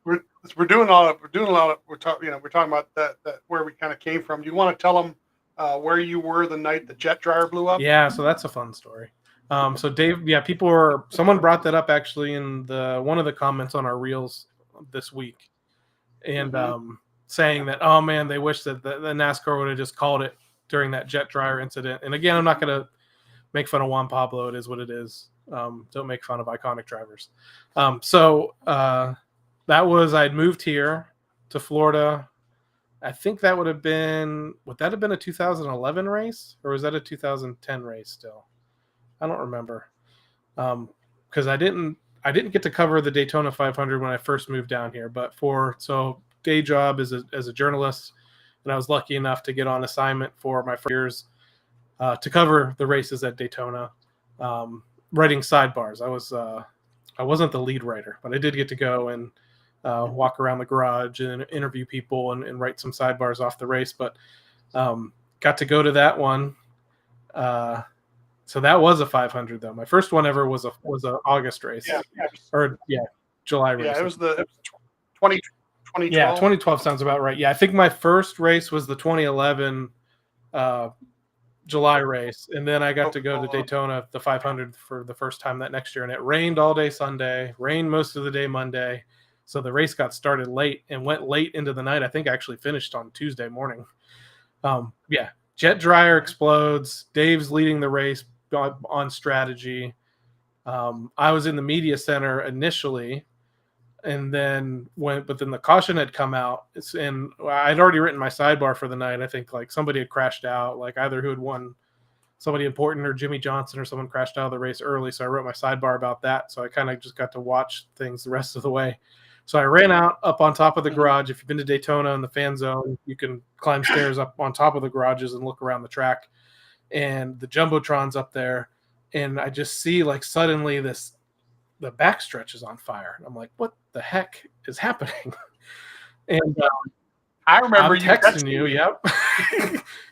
We're doing a lot of we're talking about that where we kind of came from. Do you want to tell them where you were the night the jet dryer blew up? Yeah, so that's a fun story. So Dave, someone brought that up actually in one of the comments on our reels this week, and saying that, oh man, they wish that the NASCAR would have just called it during that jet dryer incident. And again, I'm not going to make fun of Juan Pablo. It is what it is. Don't make fun of iconic drivers. I'd moved here to Florida. I think that would that have been a 2011 race, or was that a 2010 race still? I don't remember. Because I didn't get to cover the Daytona 500 when I first moved down here, but day job as a journalist, and I was lucky enough to get on assignment for my first years to cover the races at Daytona, writing sidebars. I wasn't the lead writer, but I did get to go and walk around the garage and interview people and write some sidebars off the race. But got to go to that one. So that was a 500 though. My first one ever was a August race. July race. Yeah, it was 2012. Yeah, 2012 sounds about right. Yeah, I think my first race was the 2011 July race, and then I got to go to Daytona, the 500 for the first time that next year, and it rained all day Sunday, rained most of the day Monday, so the race got started late and went late into the night. I think I actually finished on Tuesday morning. Jet dryer explodes. Dave's leading the race on strategy. I was in the media center initially, and then the caution had come out, and I'd already written my sidebar for the night. I think like somebody had crashed out, like either who had won, somebody important, or Jimmy Johnson or someone crashed out of the race early. So I wrote my sidebar about that. So I kind of just got to watch things the rest of the way. So I ran out up on top of the garage. If you've been to Daytona in the fan zone, you can climb stairs up on top of the garages and look around the track, and the Jumbotron's up there. And I just see like suddenly the backstretch is on fire. And I'm like, what the heck is happening? And I remember I'm texting you. Yep.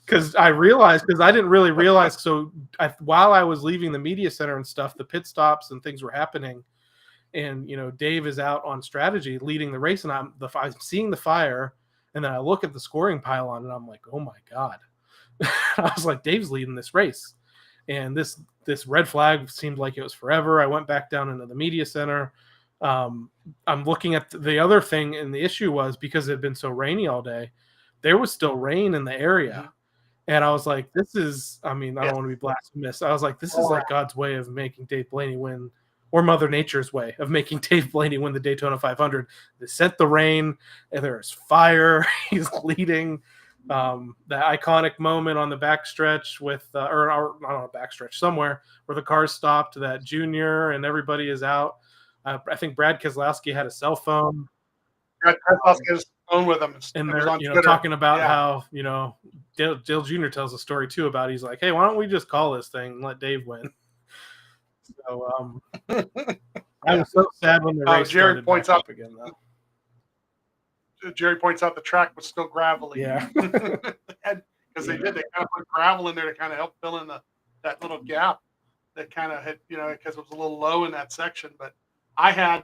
Because I didn't really realize. So while I was leaving the media center and stuff, the pit stops and things were happening. And, Dave is out on strategy leading the race, and I'm seeing the fire. And then I look at the scoring pylon and I'm like, oh my God. I was like, Dave's leading this race. And this red flag seemed like it was forever. I went back down into the media center. I'm looking at the other thing, and the issue was because it had been so rainy all day, there was still rain in the area. And I was like, I don't want to be blasphemous. I was like, this is like God's way of making Dave Blaney win, or Mother Nature's way of making Dave Blaney win the Daytona 500. They sent the rain, and there's fire. He's leading. The iconic moment on the backstretch with, or not on a backstretch, somewhere where the cars stopped, that Junior and everybody is out. I think Brad Keselowski had a cell phone. Brad Keselowski has his phone with him, and they're talking about how Dale Junior tells a story too about, he's like, hey, why don't we just call this thing and let Dave win? So I was so sad when the race started points up again though. Jerry points out the track was still gravelly. Yeah. Because they kind of put gravel in there to kind of help fill in that little gap that kind of had, because it was a little low in that section. But I had,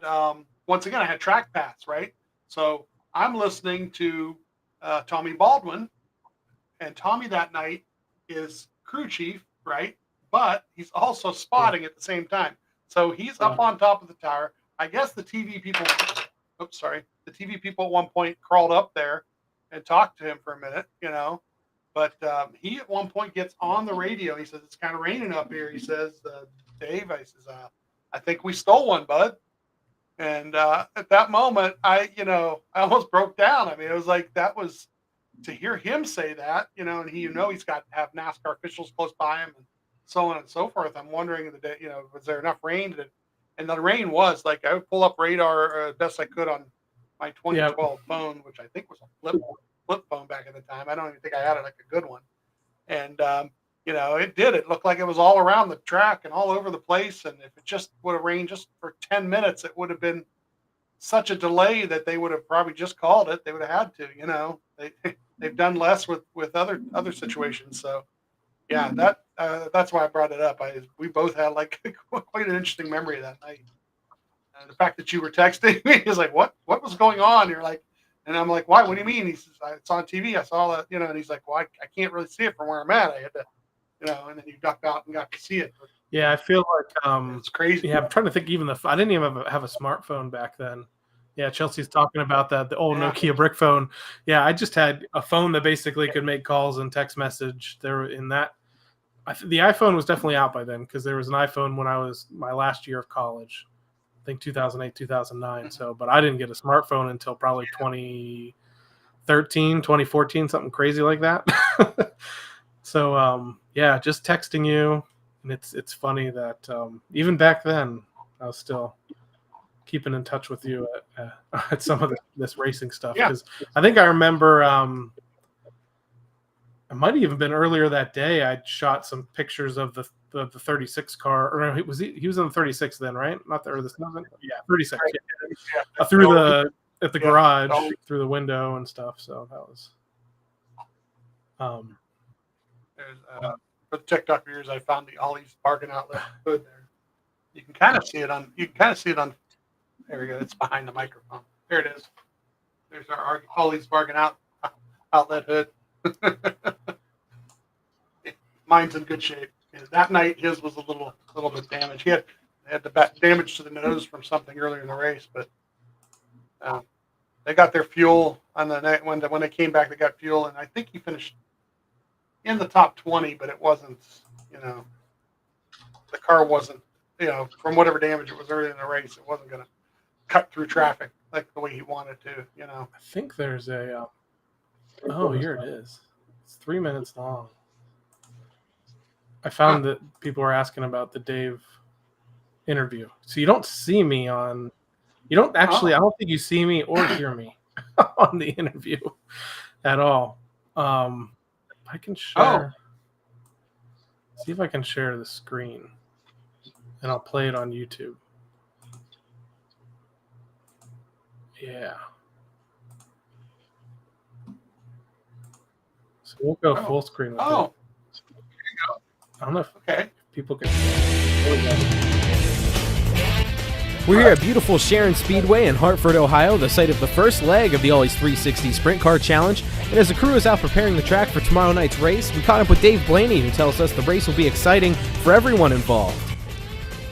once again, I had track pass, right? So I'm listening to Tommy Baldwin, and Tommy that night is crew chief, right? But he's also spotting at the same time. So he's up on top of the tower. I guess the TV people... The TV people at one point crawled up there and talked to him for a minute, But he at one point gets on the radio. He says, it's kind of raining up here. He says, Dave, I think we stole one, bud. And at that moment, I almost broke down. I mean, it was like, that was to hear him say that, and he's got to have NASCAR officials close by him and so on and so forth. I'm wondering, was there enough rain and the rain was like, I would pull up radar best I could on my 2012 phone, which I think was a flip phone back at the time. I don't even think I had it like a good one. And, it looked like it was all around the track and all over the place. And if it just would have rained just for 10 minutes, it would have been such a delay that they would have probably just called it. They would have had to, they they've done less with other situations. So yeah, that's why I brought it up. We both had like quite an interesting memory that night. The fact that you were texting me is like, what was going on? You're like, and I'm like, why? What do you mean? He says, it's on TV. I saw that, and he's like, well, I can't really see it from where I'm at. I had to, and then you ducked out and got to see it. But yeah, I feel like it's crazy. Yeah, I'm trying to think. Even I didn't even have a smartphone back then. Yeah, Chelsea's talking about the old Nokia brick phone. Yeah, I just had a phone that basically could make calls and text message. There in that, the iPhone was definitely out by then because there was an iPhone when I was my last year of college. I think 2008, 2009. So, but I didn't get a smartphone until probably 2013, 2014, something crazy like that. So, yeah, just texting you, and it's funny that even back then I was still keeping in touch with you at some of this racing stuff. Because I think I remember it might have even been earlier that day. I shot some pictures of the 36 car, or no, he was in the 36 then, right? Not the 7. Yeah, 36. Yeah. Through at the garage, through the window and stuff. So that was. For the TikTok viewers, I found the Ollie's bargain outlet hood there. You can kind of see it on. There we go. It's behind the microphone. There it is. There's our Ollie's bargain outlet hood. Mine's in good shape. That night, his was a little bit damaged. He had the damage to the nose from something earlier in the race, but they got their fuel on the night when they came back. They got fuel, and I think he finished in the top 20, but it wasn't. The car wasn't. From whatever damage it was earlier in the race, it wasn't going to cut through traffic like the way he wanted to. I think there's a. Oh, here it is. It's 3 minutes long. I found that people were asking about the Dave interview. So you don't see me on. You don't actually. I don't think you see me or hear me on the interview at all. I can share. See if I can share the screen, and I'll play it on YouTube. Yeah. So we'll go full screen with it. I don't know if people can. We're here at beautiful Sharon Speedway in Hartford, Ohio, the site of the first leg of the Ollie's 360 Sprint Car Challenge. And as the crew is out preparing the track for tomorrow night's race, we caught up with Dave Blaney, who tells us the race will be exciting for everyone involved.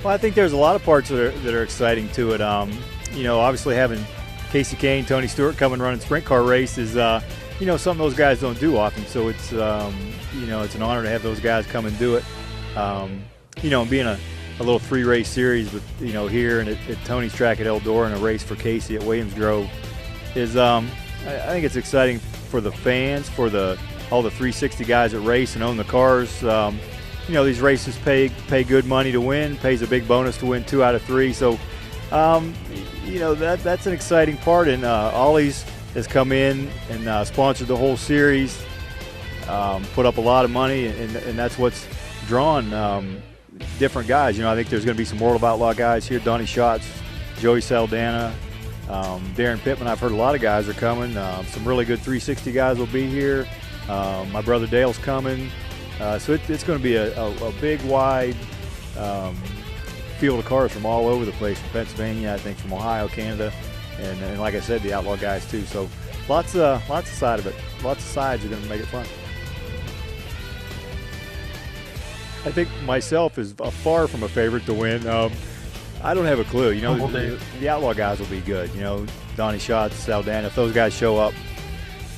Well, I think there's a lot of parts that are exciting to it. Obviously having Casey Kane, Tony Stewart come and run a sprint car race is, something those guys don't do often. So it's, it's an honor to have those guys come and do it. Being a little 3-race series with, here and at Tony's track at Eldora and a race for Casey at Williams Grove is, I think it's exciting for the fans, for all the 360 guys that race and own the cars. These races pay good money to win, pays a big bonus to win 2 out of 3. So, that's an exciting part. And Ollie's has come in and sponsored the whole series, put up a lot of money, and that's what's drawn different guys. I think there's going to be some World of Outlaw guys here. Donnie Schatz, Joey Saldana, Darren Pittman. I've heard a lot of guys are coming. Some really good 360 guys will be here. My brother Dale's coming. So it's going to be a big, wide field of cars from all over the place, from Pennsylvania, I think from Ohio, Canada, and like I said, the Outlaw guys too. So lots of side of it. Lots of sides are going to make it fun. I think myself is far from a favorite to win. I don't have a clue. The Outlaw guys will be good. Donnie Schatz, Saldana, if those guys show up,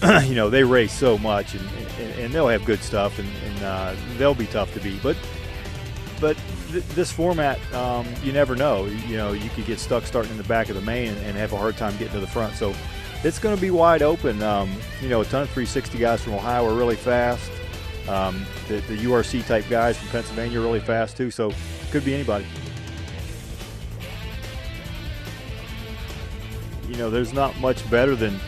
they race so much, and they'll have good stuff, and they'll be tough to beat. But this format, you never know. You could get stuck starting in the back of the main and have a hard time getting to the front. So it's going to be wide open. A ton of 360 guys from Ohio are really fast. The URC type guys from Pennsylvania are really fast too. So it could be anybody. There's not much better than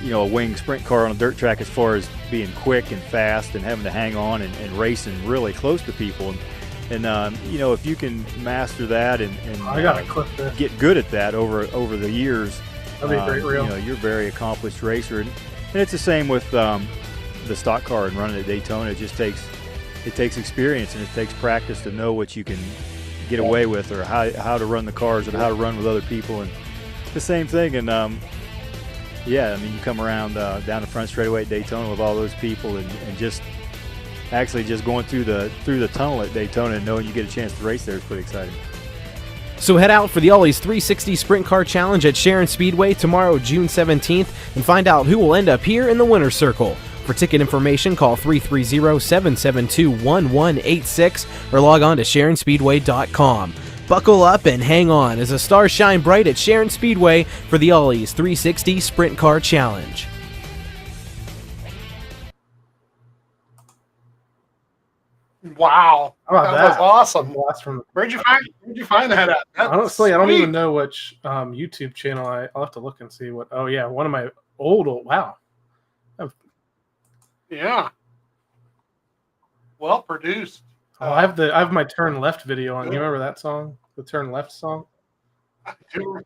a wing sprint car on a dirt track as far as being quick and fast and having to hang on and racing really close to people. And if you can master that and I gotta clip this. Get good at that over the years, that'd be a great reel. You're a very accomplished racer. And it's the same with the stock car and running at Daytona. It takes experience and it takes practice to know what you can get away with, or how to run the cars, and how to run with other people, and the same thing. And yeah, I mean, you come around down the front straightaway at Daytona with all those people, and just actually just going through the tunnel at Daytona and knowing you get a chance to race there is pretty exciting. So head out for the Ollie's 360 Sprint Car Challenge at Sharon Speedway tomorrow, June 17th, and find out who will end up here in the winner's circle. For ticket information, call 330-772-1186 or log on to SharonSpeedway.com. Buckle up and hang on as the stars shine bright at Sharon Speedway for the Ollie's 360 Sprint Car Challenge. Wow, How about that was awesome. Blast from Where'd you find that at? That's honestly, I don't sweet. even know which YouTube channel. I'll have to look and see what. Oh yeah, one of my old. Wow. Yeah. Well produced. Oh, I have my Turn Left video on. You remember that song? The Turn Left song? I do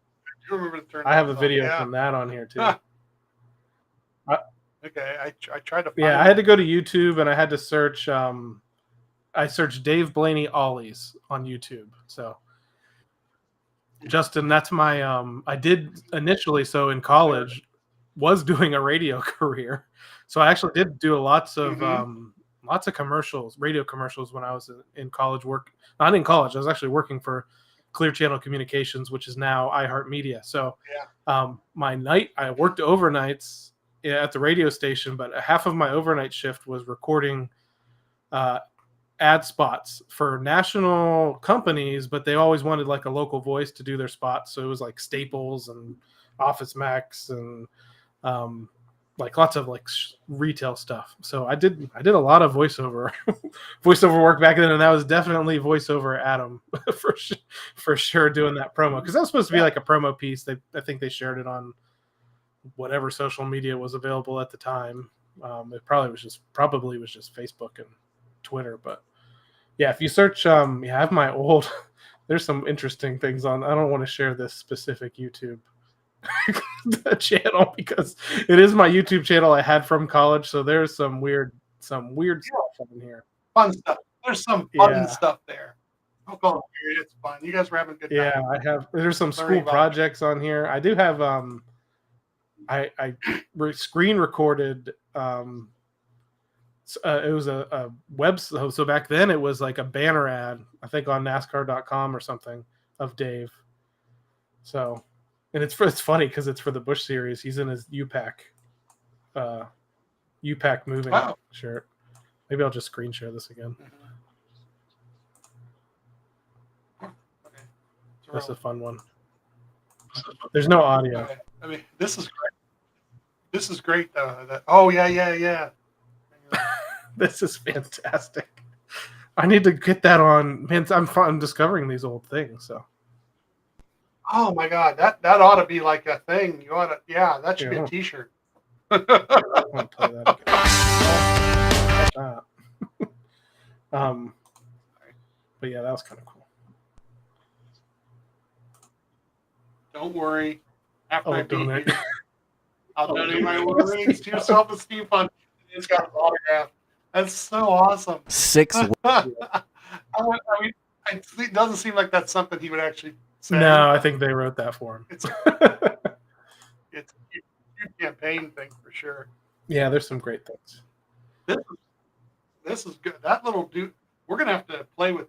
remember the turn. I have a song, video yeah. from that on here too. Okay, I tried to find Yeah, I had to go to YouTube and I had to search. I searched Dave Blaney Ollies on YouTube. So, Justin, that's my. I did initially. So in college, was doing a radio career. So I actually did do lots of commercials, radio commercials when I was in college. Not in college. I was actually working for Clear Channel Communications, which is now iHeartMedia. So my night, I worked overnights at the radio station, but half of my overnight shift was recording ad spots for national companies, but they always wanted like a local voice to do their spots. So it was like Staples and Office Max and like lots of like retail stuff. So I did a lot of voiceover work back then, and that was definitely voiceover Adam for sure doing that promo, because that was supposed to be like a promo piece. I think they shared it on whatever social media was available at the time. It probably was just Facebook and Twitter, but yeah, if you search I have my old there's some interesting things on. I don't want to share this specific YouTube channel because it is my YouTube channel I had from college, so there's some weird stuff in here. Fun stuff. There's some fun stuff there. Don't call it weird. It's fun. You guys were having a good time. Yeah, there's some school projects on here. I do have I screen recorded it was a web, so back then it was like a banner ad, I think on NASCAR.com or something, of Dave. So, and it's funny because it's for the Busch Series. He's in his UPAC moving shirt. Maybe I'll just screen share this again. Okay. That's a fun one. There's no audio. Okay. I mean, this is great. This is great. Yeah. This is fantastic. I need to get that on. Man, I'm discovering these old things. So. Oh my God, that ought to be like a thing. You ought to, that should be a T-shirt. I want to play that again. But yeah, that was kind of cool. Don't worry. After I beat donate. you, I'll donate my rings to your self-esteem fund. It's got an autograph. That's so awesome. 6. I mean, it doesn't seem like that's something he would actually say. No, I think they wrote that for him. It's a campaign thing for sure. Yeah, there's some great things. This is good. That little dude. We're gonna have to play with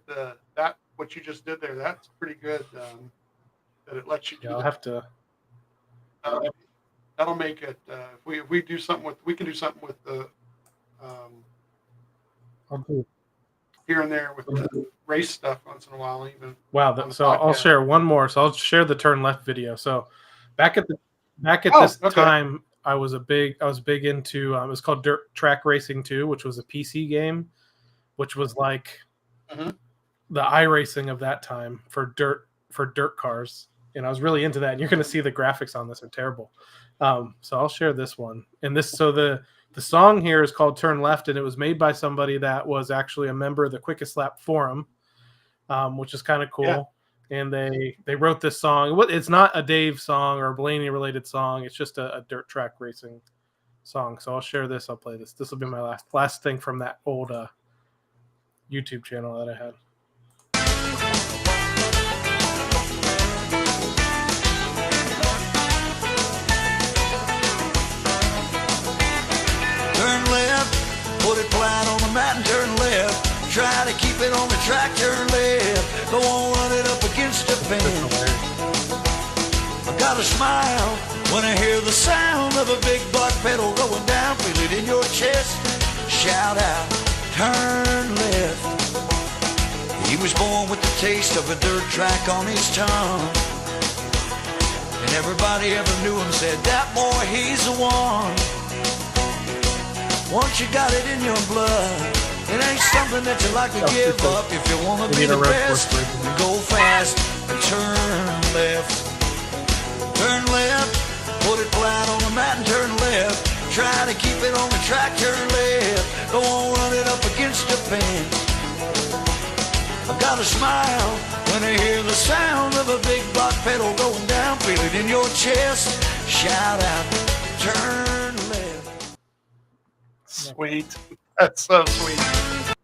what you just did there. That's pretty good. That it lets you do. Yeah, I'll that. have to. That'll make it. If we do something with, we can do something with the. I'll do. Here and there with the race stuff once in a while, even. Wow. So I'll share one more. So I'll share the Turn Left video. So back at this time, I was big into. It was called Dirt Track Racing 2, which was a PC game, which was like the iRacing of that time for dirt cars. And I was really into that. And you're going to see the graphics on this are terrible. So I'll share this one. And the song here is called Turn Left, and it was made by somebody that was actually a member of the Quickest Lap Forum, which is kind of cool. Yeah. And they wrote this song. It's not a Dave song or a Blaney related song. It's just a dirt track racing song. So I'll share this. I'll play this. This will be my last thing from that old YouTube channel that I had. Turn left, put it flat on the mat and turn left. Try to keep it on the track, turn left. Go on, run it up against the fence. I've got a smile when I hear the sound of a big block pedal going down. Feel it in your chest. Shout out, turn left. He was born with the taste of a dirt track on his tongue. And everybody ever knew him said, that boy, he's the one. Once you got it in your blood, it ain't something that you like to give up. If you want to be the best, go fast and turn left. Turn left, put it flat on the mat and turn left. Try to keep it on the track, turn left. Go on, run it up against the fence. I've got a smile when I hear the sound of a big block pedal going down. Feel it in your chest. Shout out, turn left. Sweet. That's so sweet.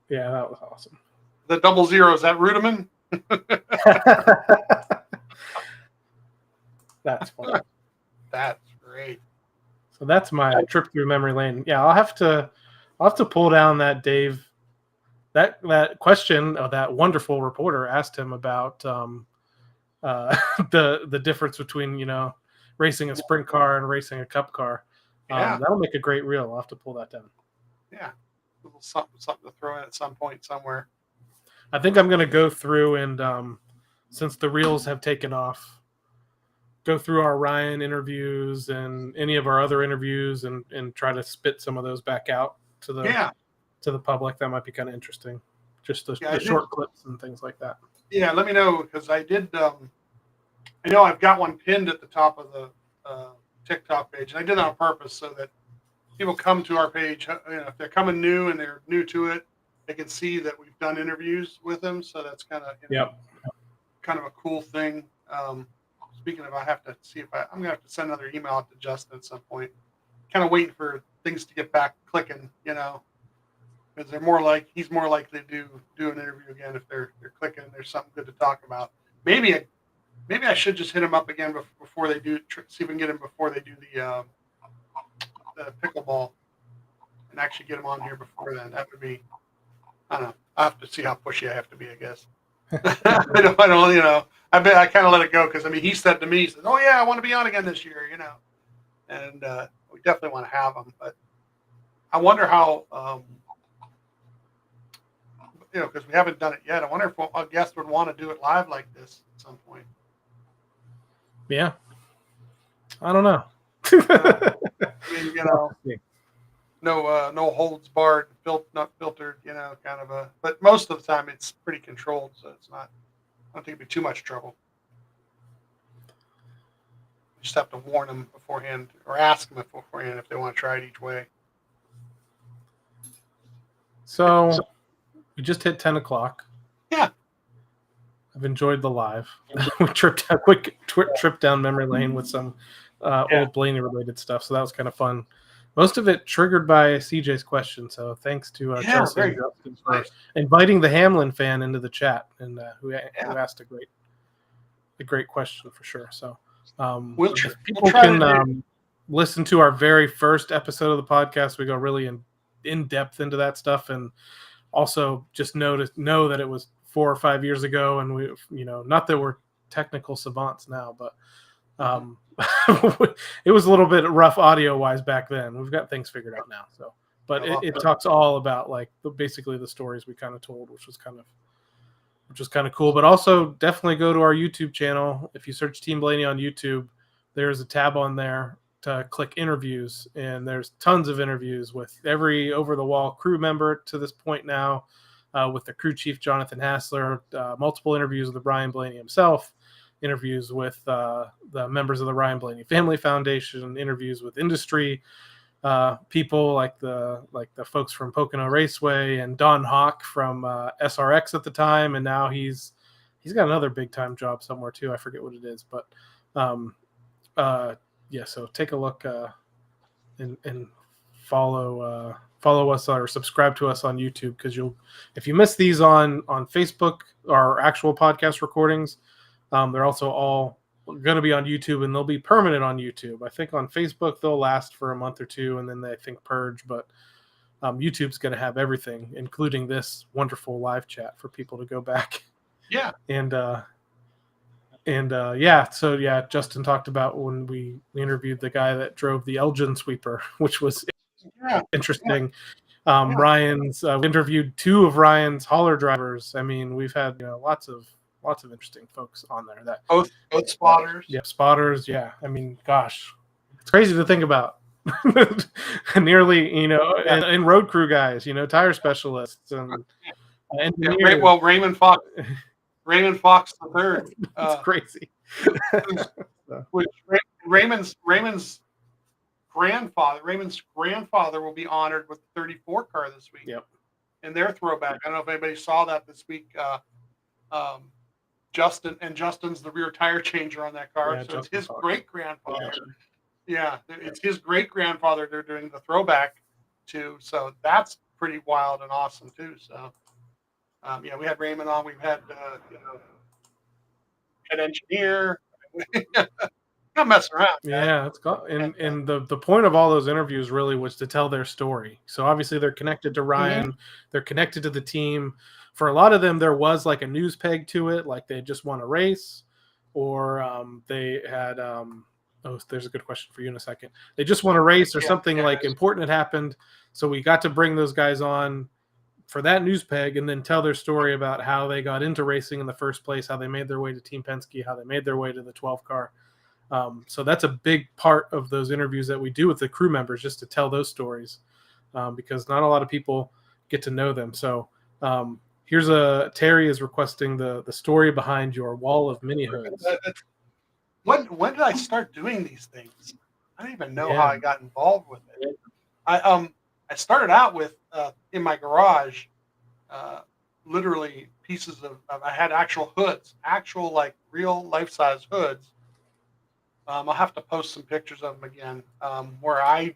Yeah, that was awesome. The 00, is that Rudiman? That's fun. That's great. So that's my trip through memory lane. Yeah, I'll have to pull down that Dave, that question of that wonderful reporter asked him about the difference between, you know, racing a sprint car and racing a cup car. Yeah. That'll make a great reel. I'll have to pull that down. Yeah. A little something to throw in at some point somewhere. I think I'm going to go through and since the reels have taken off, go through our Ryan interviews and any of our other interviews and try to spit some of those back out to the public. That might be kind of interesting. Just the short clips and things like that. Yeah, let me know, because I did. I know I've got one pinned at the top of the TikTok page, and I did that on purpose so that people come to our page. You know, if they're coming new and they're new to it, they can see that we've done interviews with them. So that's kind of kind of a cool thing. Speaking of, I have to see if I'm gonna have to send another email out to Justin at some point. Kind of waiting for things to get back clicking, you know, because he's more likely to do an interview again if they're clicking and there's something good to talk about. Maybe I should just hit him up again before they do. See if we can get him before they do the pickleball, and actually get him on here before then. That would be. I don't know. I have to see how pushy I have to be, I guess. I don't, you know. I kind of let it go because, I mean, he said to me, he said, "Oh yeah, I want to be on again this year," you know, and we definitely want to have him. But I wonder how, you know, because we haven't done it yet. I wonder if a guest would want to do it live like this at some point. Yeah, I don't know. I mean, you know, no holds barred, not filtered, you know, kind of a. But most of the time, it's pretty controlled, so it's not. I don't think it'd be too much trouble. You just have to warn them beforehand or ask them beforehand if they want to try it each way. So we just hit 10 o'clock. Yeah. I've enjoyed the live. We tripped a quick trip down memory lane with some old Blaney related stuff. So that was kind of fun. Most of it triggered by CJ's question. So thanks to Chelsea and Justin for inviting the Hamlin fan into the chat and who asked a great question for sure. So if people can listen to our very first episode of the podcast, we go really in depth into that stuff, and also just know that it was 4 or 5 years ago, and we, you know, not that we're technical savants now, but it was a little bit rough audio wise back then. We've got things figured out now. So, but it talks all about like basically the stories we kind of told, which was kind of cool. But also definitely go to our YouTube channel. If you search Team Blaney on YouTube, there's a tab on there to click interviews, and there's tons of interviews with every over the wall crew member to this point now, with the crew chief Jonathan Hassler, multiple interviews with Ryan Blaney himself, interviews with the members of the Ryan Blaney Family Foundation, interviews with industry people like the folks from Pocono Raceway and Don Hawk from SRX at the time, and now he's got another big time job somewhere too. I forget what it is, but yeah. So take a look and follow us or subscribe to us on YouTube, because if you miss these on Facebook, our actual podcast recordings, they're also all going to be on YouTube, and they'll be permanent on YouTube. I think on Facebook they'll last for a month or two, and then they purge, but YouTube's going to have everything, including this wonderful live chat for people to go back. Yeah. So Justin talked about when we interviewed the guy that drove the Elgin sweeper, which was interesting. Ryan's we interviewed 2 of Ryan's hauler drivers. I mean, we've had lots of interesting folks on there. That both spotters. Yeah, spotters. Yeah, I mean, gosh, it's crazy to think about. Nearly, and road crew guys, tire specialists and engineers. Well, Raymond Fox the third. It's crazy. Which Raymond's grandfather will be honored with the 34 car this week. Yep. And their throwback. I don't know if anybody saw that this week. Justin's the rear tire changer on that car. So it's his great grandfather. Yeah, it's his great grandfather they're doing the throwback to. So that's pretty wild and awesome too. So we had Raymond on. We've had head engineer. Not messing around. Yeah, it's got and the point of all those interviews really was to tell their story. So obviously they're connected to Ryan, they're connected to the team. For a lot of them, there was like a news peg to it, like they just won a race, or they had there's a good question for you in a second. They just won a race or something like important had happened. So we got to bring those guys on for that news peg and then tell their story about how they got into racing in the first place, how they made their way to Team Penske, how they made their way to the 12 car. So that's a big part of those interviews that we do with the crew members, just to tell those stories, because not a lot of people get to know them. So here's Terry is requesting the story behind your wall of mini hoods. When did I start doing these things? I don't even know how I got involved with it. I started out with in my garage, literally pieces of I had actual hoods, actual like real life size hoods. I'll have to post some pictures of them again, where I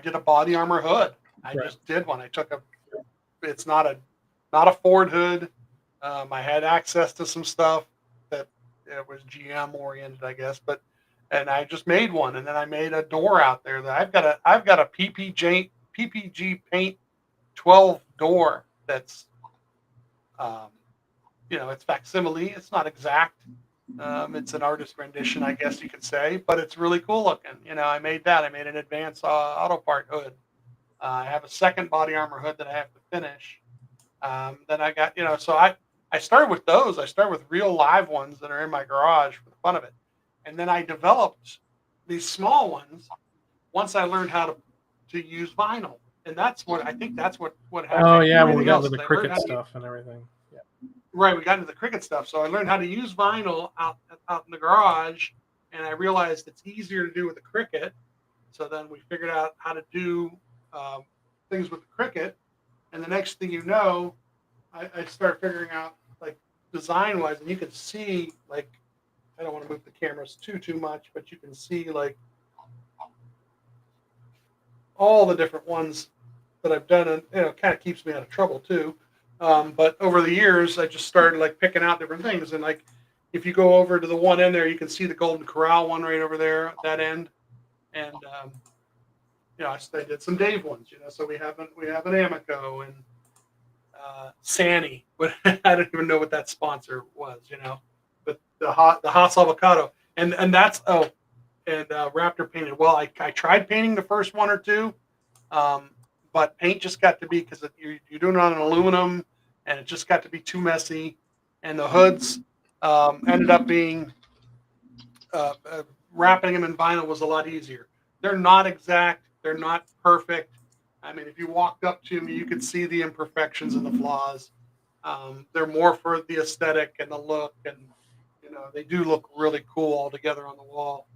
did a body armor hood. I just did one. I took it's not a Ford hood. I had access to some stuff that it was GM oriented, I guess, and I just made one, and then I made a door out there that I've got a PPG paint 12 door that's it's facsimile. It's not exact. It's an artist rendition, I guess you could say, but it's really cool looking. I made that. I made an advanced auto part hood. I have a second body armor hood that I have to finish. Then I got, so I started with those. I started with real live ones that are in my garage for the fun of it. And then I developed these small ones once I learned how to use vinyl. And that's what happened. Oh, yeah, when we got into the cricket stuff and everything. Yeah. Right, we got into the cricket stuff. So I learned how to use vinyl out in the garage, and I realized it's easier to do with the cricket. So then we figured out how to do things with the cricket. And the next thing you know, I start figuring out, like, design-wise, and you can see, like, I don't want to move the cameras too much, but you can see, like, all the different ones that I've done, and it kind of keeps me out of trouble, too. But over the years, I just started, like, picking out different things. And, like, if you go over to the one end there, you can see the Golden Corral one right over there at that end. And, I did some Dave ones, so we have an Amico and Sani, but I don't even know what that sponsor was, but the Haas Avocado and that's Raptor painted. Well, I tried painting the first one or two, but paint just got to be, because you're doing it on an aluminum, and it just got to be too messy, and the hoods ended up being wrapping them in vinyl was a lot easier. They're not exact. They're not perfect. I mean, if you walked up to me, you could see the imperfections and the flaws. They're more for the aesthetic and the look, and they do look really cool all together on the wall.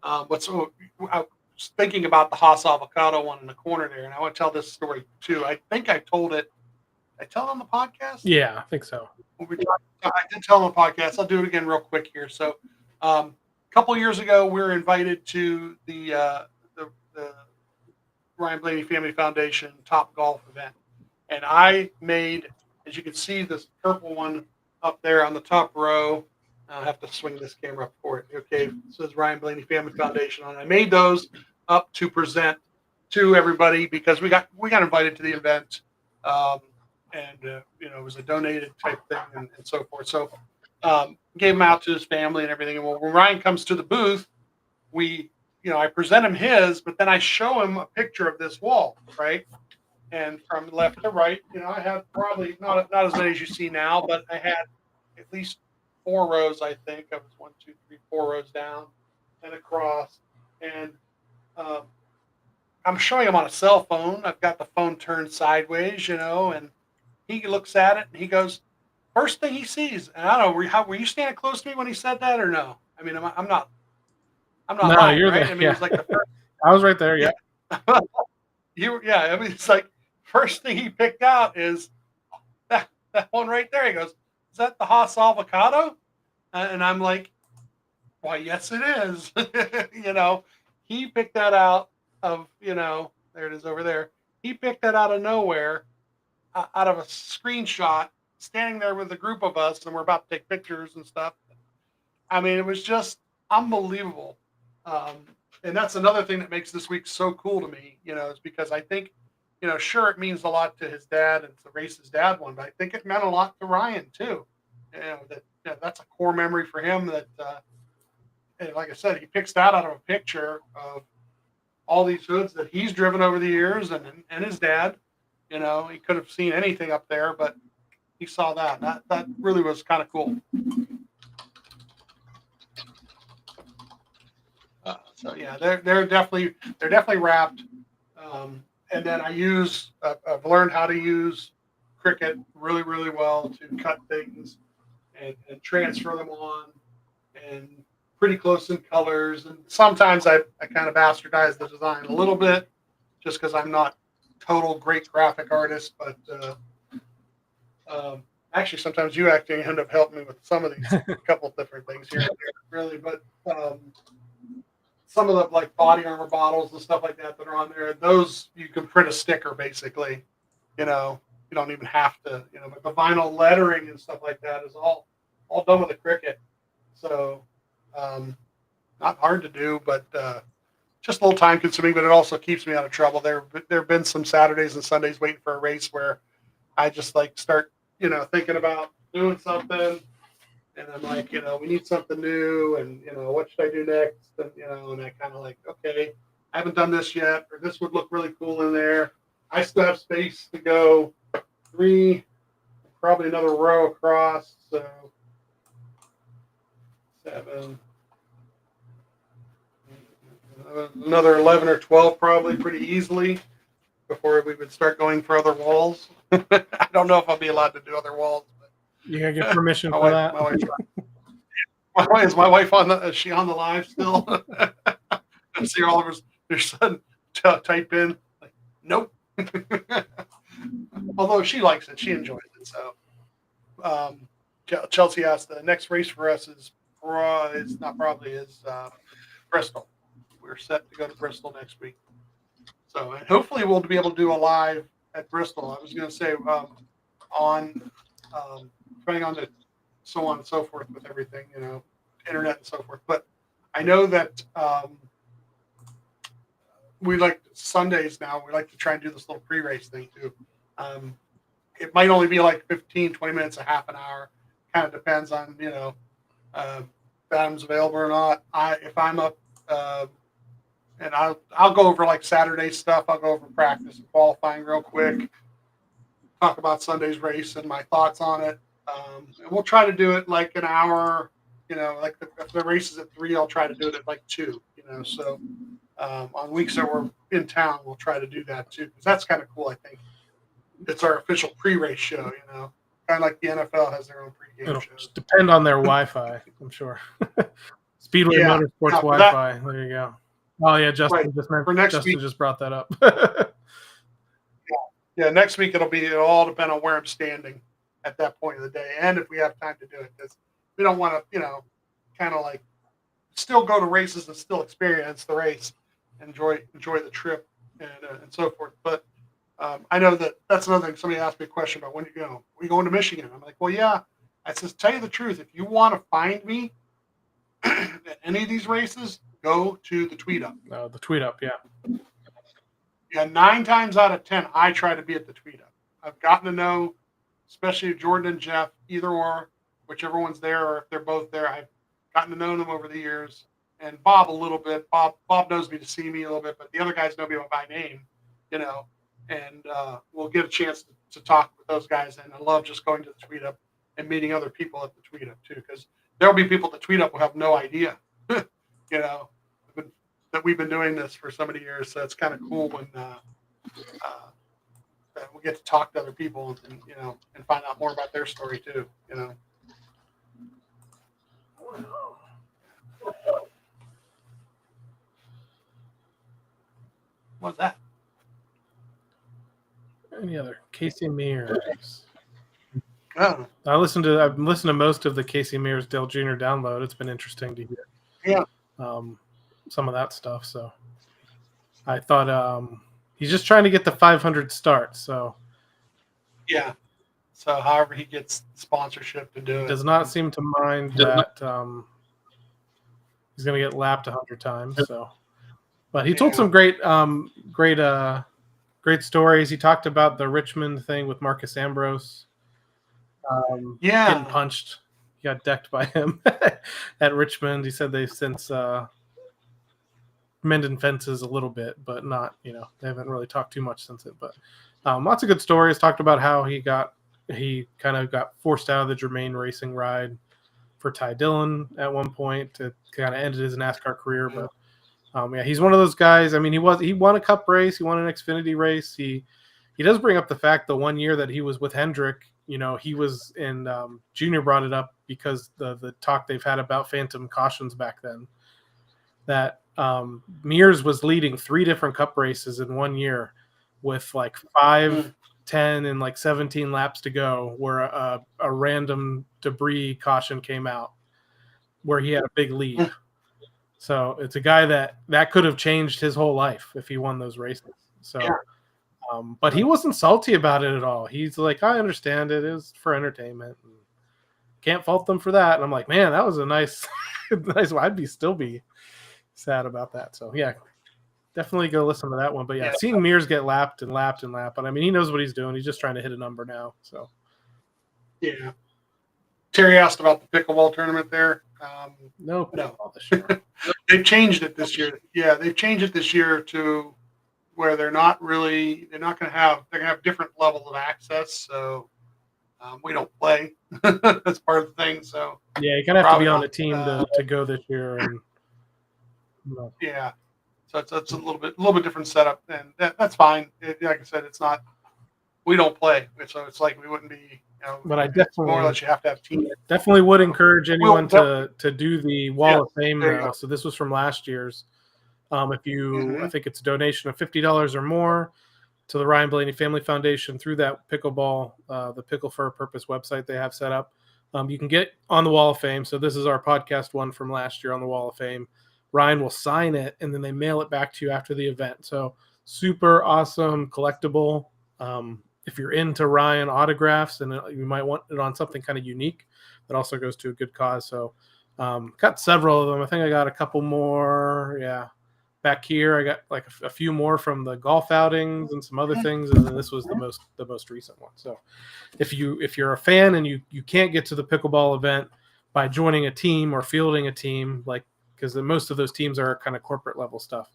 But so I was thinking about the Haas Avocado one in the corner there, and I want to tell this story too. I think I told it. Did I tell it on the podcast? Yeah, I think so. I did tell it on the podcast. I'll do it again real quick here. So, a couple years ago, we were invited to the Ryan Blaney Family Foundation Top Golf event. And I made, as you can see, this purple one up there on the top row. I'll have to swing this camera up for it. Okay, it says Ryan Blaney Family Foundation on it. I made those up to present to everybody because we got invited to the event, and it was a donated type thing and so forth. So gave them out to his family and everything. And when Ryan comes to the booth, I present him his, but then I show him a picture of this wall, right? And from left to right, I had probably not as many as you see now, but I had at least 4 rows, I think. I was 1, 2, 3, 4 rows down and across. And I'm showing him on a cell phone. I've got the phone turned sideways, and he looks at it and he goes, first thing he sees, and I don't know, were you standing close to me when he said that or no? I mean, I'm not No, lying, you're right? there. I mean, Yeah. it was like the first. I was right there. Yeah. I mean, it's like first thing he picked out is that one right there. He goes, "Is that the Haas avocado?" And I'm like, "Why, yes, it is." He picked that out of there it is over there. He picked that out of nowhere, out of a screenshot, standing there with a group of us, and we're about to take pictures and stuff. I mean, it was just unbelievable. And that's another thing that makes this week so cool to me, is because I think, sure, it means a lot to his dad and to race his dad one, but I think it meant a lot to Ryan too. That's a core memory for him that, and like I said, he picks that out of a picture of all these hoods that he's driven over the years and his dad. He could have seen anything up there, but he saw that. That really was kind of cool. So yeah, they're definitely wrapped. And then I've learned how to use Cricut really, really well to cut things and transfer them on, and pretty close in colors. And sometimes I kind of bastardize the design a little bit just because I'm not total great graphic artist, but actually sometimes you actually end up helping me with some of these couple different things here and there, really. But some of the like body armor bottles and stuff like that are on there, those you can print a sticker basically. You don't even have to, but the vinyl lettering and stuff like that is all done with a Cricut. So not hard to do, but just a little time consuming, but it also keeps me out of trouble. There have been some Saturdays and Sundays waiting for a race where I just start, thinking about doing something. And I'm like, we need something new, and what should I do next? And and I kind of okay, I haven't done this yet, or this would look really cool in there. I still have space to go 3, probably another row across, so 7, another 11 or 12 probably pretty easily before we would start going for other walls. I don't know if I'll be allowed to do other walls. You gotta get permission for that. Is my wife is she on the live still? I see all of her son type in nope. Although she likes it, she enjoys it. So Chelsea asked, the next race for us is Bristol. We're set to go to Bristol next week. So and hopefully we'll be able to do a live at Bristol. I was going to say on depending on the so on and so forth with everything, internet and so forth. But I know that we like Sundays now. We like to try and do this little pre-race thing too. It might only be like 15, 20 minutes, a half an hour. Kind of depends on, if Adam's available or not. If I'm up, and I'll go over like Saturday stuff. I'll go over practice and qualifying real quick. Talk about Sunday's race and my thoughts on it. And we'll try to do it like an hour, like if the race is at 3, I'll try to do it at like 2, so on weeks that we're in town, we'll try to do that too. Cause that's kind of cool. I think it's our official pre-race show, kind of like the NFL has their own pre-game It'll shows. depend on their Wi-Fi, I'm sure. Speedway Motorsports Wi-Fi. There you go. Oh yeah. Justin just brought that up. Yeah. Next week it'll all depend on where I'm standing at that point of the day, and if we have time to do it, because we don't want to, kind of like still go to races and still experience the race, enjoy the trip and so forth. But I know that's another thing. Somebody asked me a question about when we going to Michigan. I'm like, well, yeah. I says, tell you the truth, if you want to find me at any of these races, go to the Tweet Up. The Tweet Up, yeah. Yeah, 9 times out of 10, I try to be at the Tweet Up. I've gotten to know, especially Jordan and Jeff, either or, whichever one's there, or if they're both there. I've gotten to know them over the years, and Bob a little bit. Bob knows me to see me a little bit, but the other guys know me by name, and we'll get a chance to talk with those guys. And I love just going to the Tweet Up and meeting other people at the Tweet Up too, because there'll be people at the Tweet Up who have no idea, that we've been doing this for so many years. So it's kind of cool when we get to talk to other people and find out more about their story too. What's that? Any other Casey Mears? Oh. I've listened to most of the Casey Mears Dale Jr. download. It's been interesting to hear. Yeah. Some of that stuff. So I thought he's just trying to get the 500 start. So yeah. So however he gets sponsorship to do it. Does not seem to mind that he's going to get lapped 100 times. So, but he told some great stories. He talked about the Richmond thing with Marcus Ambrose. Getting punched. He got decked by him at Richmond. He said they've since mended fences a little bit, but not, they haven't really talked too much since it. But lots of good stories. Talked about how he kind of got forced out of the Germain Racing ride for Ty Dillon at one point to kind of ended his NASCAR career. But he's one of those guys. I mean, he won a Cup race. He won an Xfinity race. He does bring up the fact the one year that he was with Hendrick, he was in Junior brought it up because the talk they've had about phantom cautions back then, that Mears was leading 3 different Cup races in one year with like 5, 10, and like 17 laps to go, where a random debris caution came out where he had a big lead. So it's a guy that could have changed his whole life if he won those races. So. Yeah. But he wasn't salty about it at all. He's like, I understand it is for entertainment. Can't fault them for that. And I'm like, man, that was a nice. I'd still be sad about that. So yeah, definitely go listen to that one. But yeah, seeing Mears get lapped and lapped and lapped, but I mean, he knows what he's doing. He's just trying to hit a number now. So yeah. Terry asked about the pickleball tournament there. No. This year. They've changed it this year. Yeah, they've changed it this year to where they're going to have different levels of access. So we don't play. That's part of the thing. So yeah, you kind of have to be on a team to go this year. And yeah, so it's a little bit different setup, and that's fine. Like I said, we don't play, so it's like we wouldn't be. But I definitely more or less you have to have team. Definitely would encourage anyone to do the Wall of Fame now. So this was from last year's. If you, I think it's a donation of $50 or more to the Ryan Blaney Family Foundation through that pickleball, the Pickle for a Purpose website they have set up. You can get on the Wall of Fame. So this is our podcast one from last year on the Wall of Fame. Ryan will sign it, and then they mail it back to you after the event. So super awesome collectible. If you're into Ryan autographs and you might want it on something kind of unique, that also goes to a good cause. So got several of them. I think I got a couple more. Yeah. Back here, I got like a few more from the golf outings and some other things, and then this was the most recent one. So, if you're a fan and you can't get to the pickleball event by joining a team or fielding a team, like because most of those teams are kind of corporate level stuff,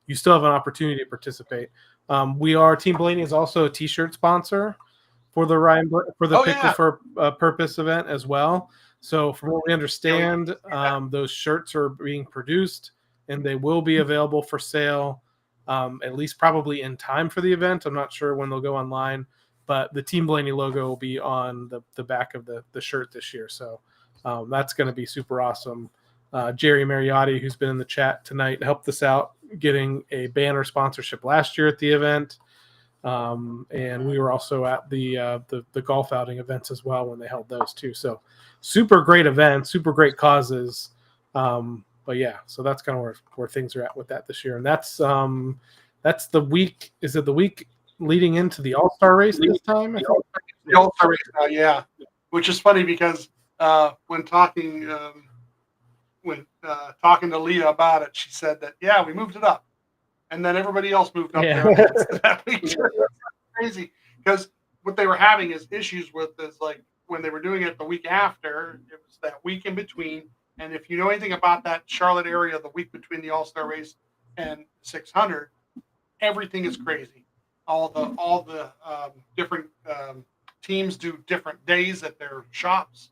you still have an opportunity to participate. Team Blaney is also a T-shirt sponsor for the Pickle for a Purpose event as well. So, from what we understand, those shirts are being produced. And they will be available for sale, at least probably in time for the event. I'm not sure when they'll go online, but the Team Blaney logo will be on the back of the shirt this year. So that's going to be super awesome. Jerry Mariotti, who's been in the chat tonight, helped us out getting a banner sponsorship last year at the event. And we were also at the golf outing events as well when they held those too. So super great events, super great causes. But yeah, so that's kind of where things are at with that this year, and that's That's the week. Is it the week leading into the All-Star race this time? The All-Star race now, yeah. Which is funny because when talking to Leah about it, she said that we moved it up, and then everybody else moved up there that week. It's crazy because what they were having is issues with is like when they were doing it the week after, it was that week in between. And if you know anything about that Charlotte area, the week between the All-Star race and 600, everything is crazy. All the different teams do different days at their shops,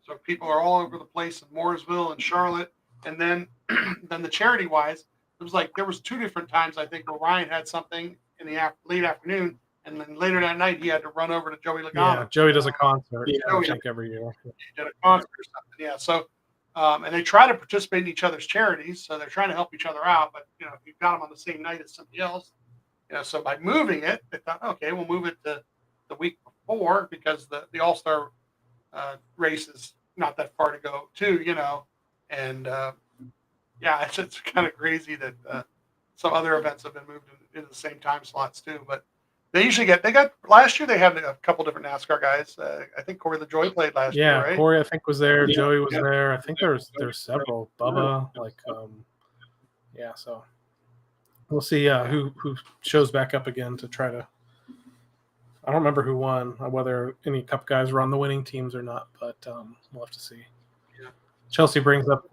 so people are all over the place in Mooresville and Charlotte. And then the charity wise, it was like there was 2 different times I think where Ryan had something in the late afternoon, and then later that night he had to run over to Joey Logano. Yeah, Joey does a concert. I think every year. He did a concert or something. Yeah, so and they try to participate in each other's charities, so they're trying to help each other out. But if you've got them on the same night as somebody else, so by moving it, they thought, okay, we'll move it to the week before because the All-Star race is not that far to go too, and it's kind of crazy that some other events have been moved into the same time slots too. But they usually last year they had a couple different NASCAR guys. I think Corey LaJoy played last year, right? Corey I think was there. Yeah. Joey was there. I think there's several. Bubba, so we'll see who shows back up again to try to. I don't remember who won, whether any Cup guys were on the winning teams or not, but we'll have to see. Yeah. Chelsea brings up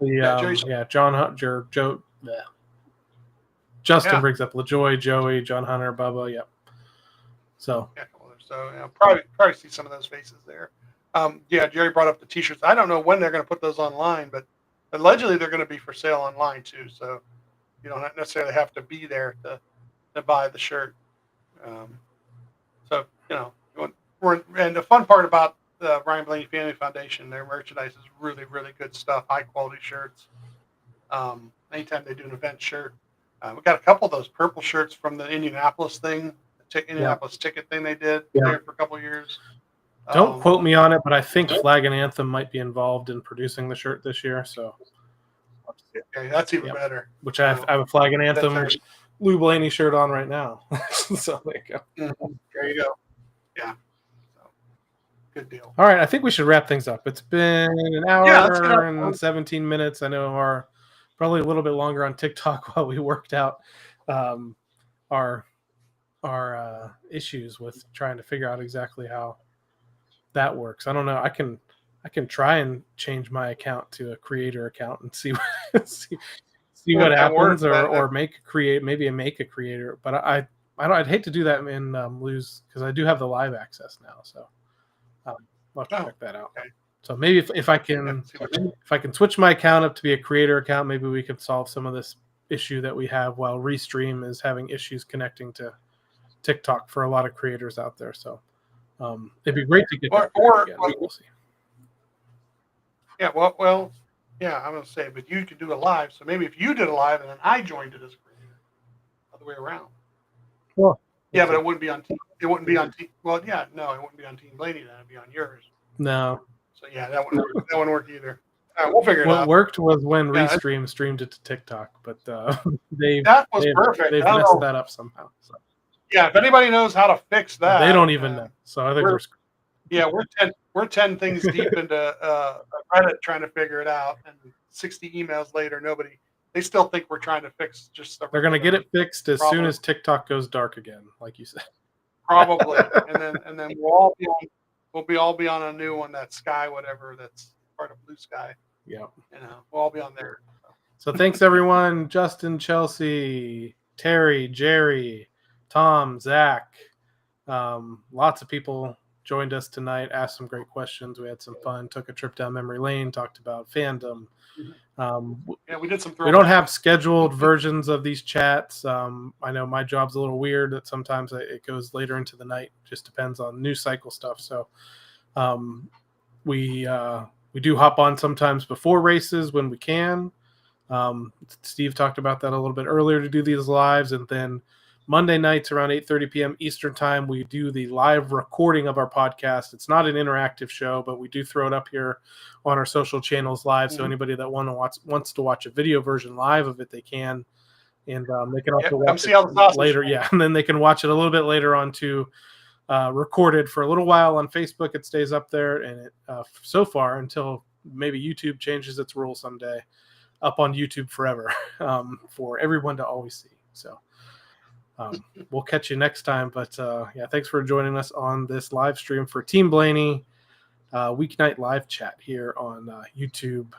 Justin brings up LaJoy, Joey, John Hunter, Bubba. Yep. So probably see some of those faces there. Jerry brought up the T-shirts. I don't know when they're going to put those online, but allegedly they're going to be for sale online too. So you don't necessarily have to be there to buy the shirt. And the fun part about the Ryan Blaney Family Foundation, their merchandise is really, really good stuff, high quality shirts. Anytime they do an event shirt, we got a couple of those purple shirts from the Indianapolis thing, Indianapolis ticket thing they did there for a couple of years. Don't quote me on it, but I think Flag and Anthem might be involved in producing the shirt this year. So okay, that's even better. Which I have a Flag and Anthem Lou Blaney shirt on right now. So there you go. There you go. Yeah. So, good deal. All right, I think we should wrap things up. It's been an hour and 17 minutes. I know our probably a little bit longer on TikTok while we worked out our issues with trying to figure out exactly how that works. I don't know. I can try and change my account to a creator account and see what happens, or make a creator. But I'd hate to do that and lose, because I do have the live access now. So I'll have to check that out. Okay. So maybe if I can switch my account up to be a creator account, maybe we could solve some of this issue that we have while Restream is having issues connecting to TikTok for a lot of creators out there. So it'd be great to get that again. We'll see. Yeah, well, yeah, I'm going to say, but you could do a live. So maybe if you did a live and then I joined it as a creator, other way around. Well, yeah, but it wouldn't be on Team. It wouldn't be on Team. Well, yeah, no, it wouldn't be on Team Blaney. Then it'd be on yours. No. So yeah, that wouldn't work either. All right, we'll figure it out. What worked was when Restream streamed it to TikTok, but they've perfect. They've messed that up somehow. So. Yeah, if anybody knows how to fix that, they don't even know. So I think we're 10 things deep into Reddit trying to figure it out, and 60 emails later, they still think we're trying to fix just. They're going to get it fixed as soon as TikTok goes dark again, like you said. Probably, and then we'll all be on a new one, that Sky, whatever, that's part of Blue Sky. Yeah, we'll all be on there. So thanks everyone: Justin, Chelsea, Terry, Jerry, Tom, Zach. Lots of people joined us tonight, asked some great questions. We had some fun, took a trip down memory lane, talked about fandom. We did some. We don't have scheduled versions of these chats. I know my job's a little weird that sometimes it goes later into the night. Just depends on news cycle stuff. So we do hop on sometimes before races when we can. Steve talked about that a little bit earlier to do these lives, and then Monday nights around 8:30 p.m. Eastern time, we do the live recording of our podcast. It's not an interactive show, but we do throw it up here on our social channels live. So anybody that wants to watch a video version live of it, they can. and they can also come watch see all the sausage later. fest. Yeah, and then they can watch it a little bit later on too. Recorded for a little while on Facebook. It stays up there, and it so far until maybe YouTube changes its rules someday, up on YouTube forever for everyone to always see. So we'll catch you next time. But yeah, thanks for joining us on this live stream for Team Blaney Weeknight live chat here on YouTube,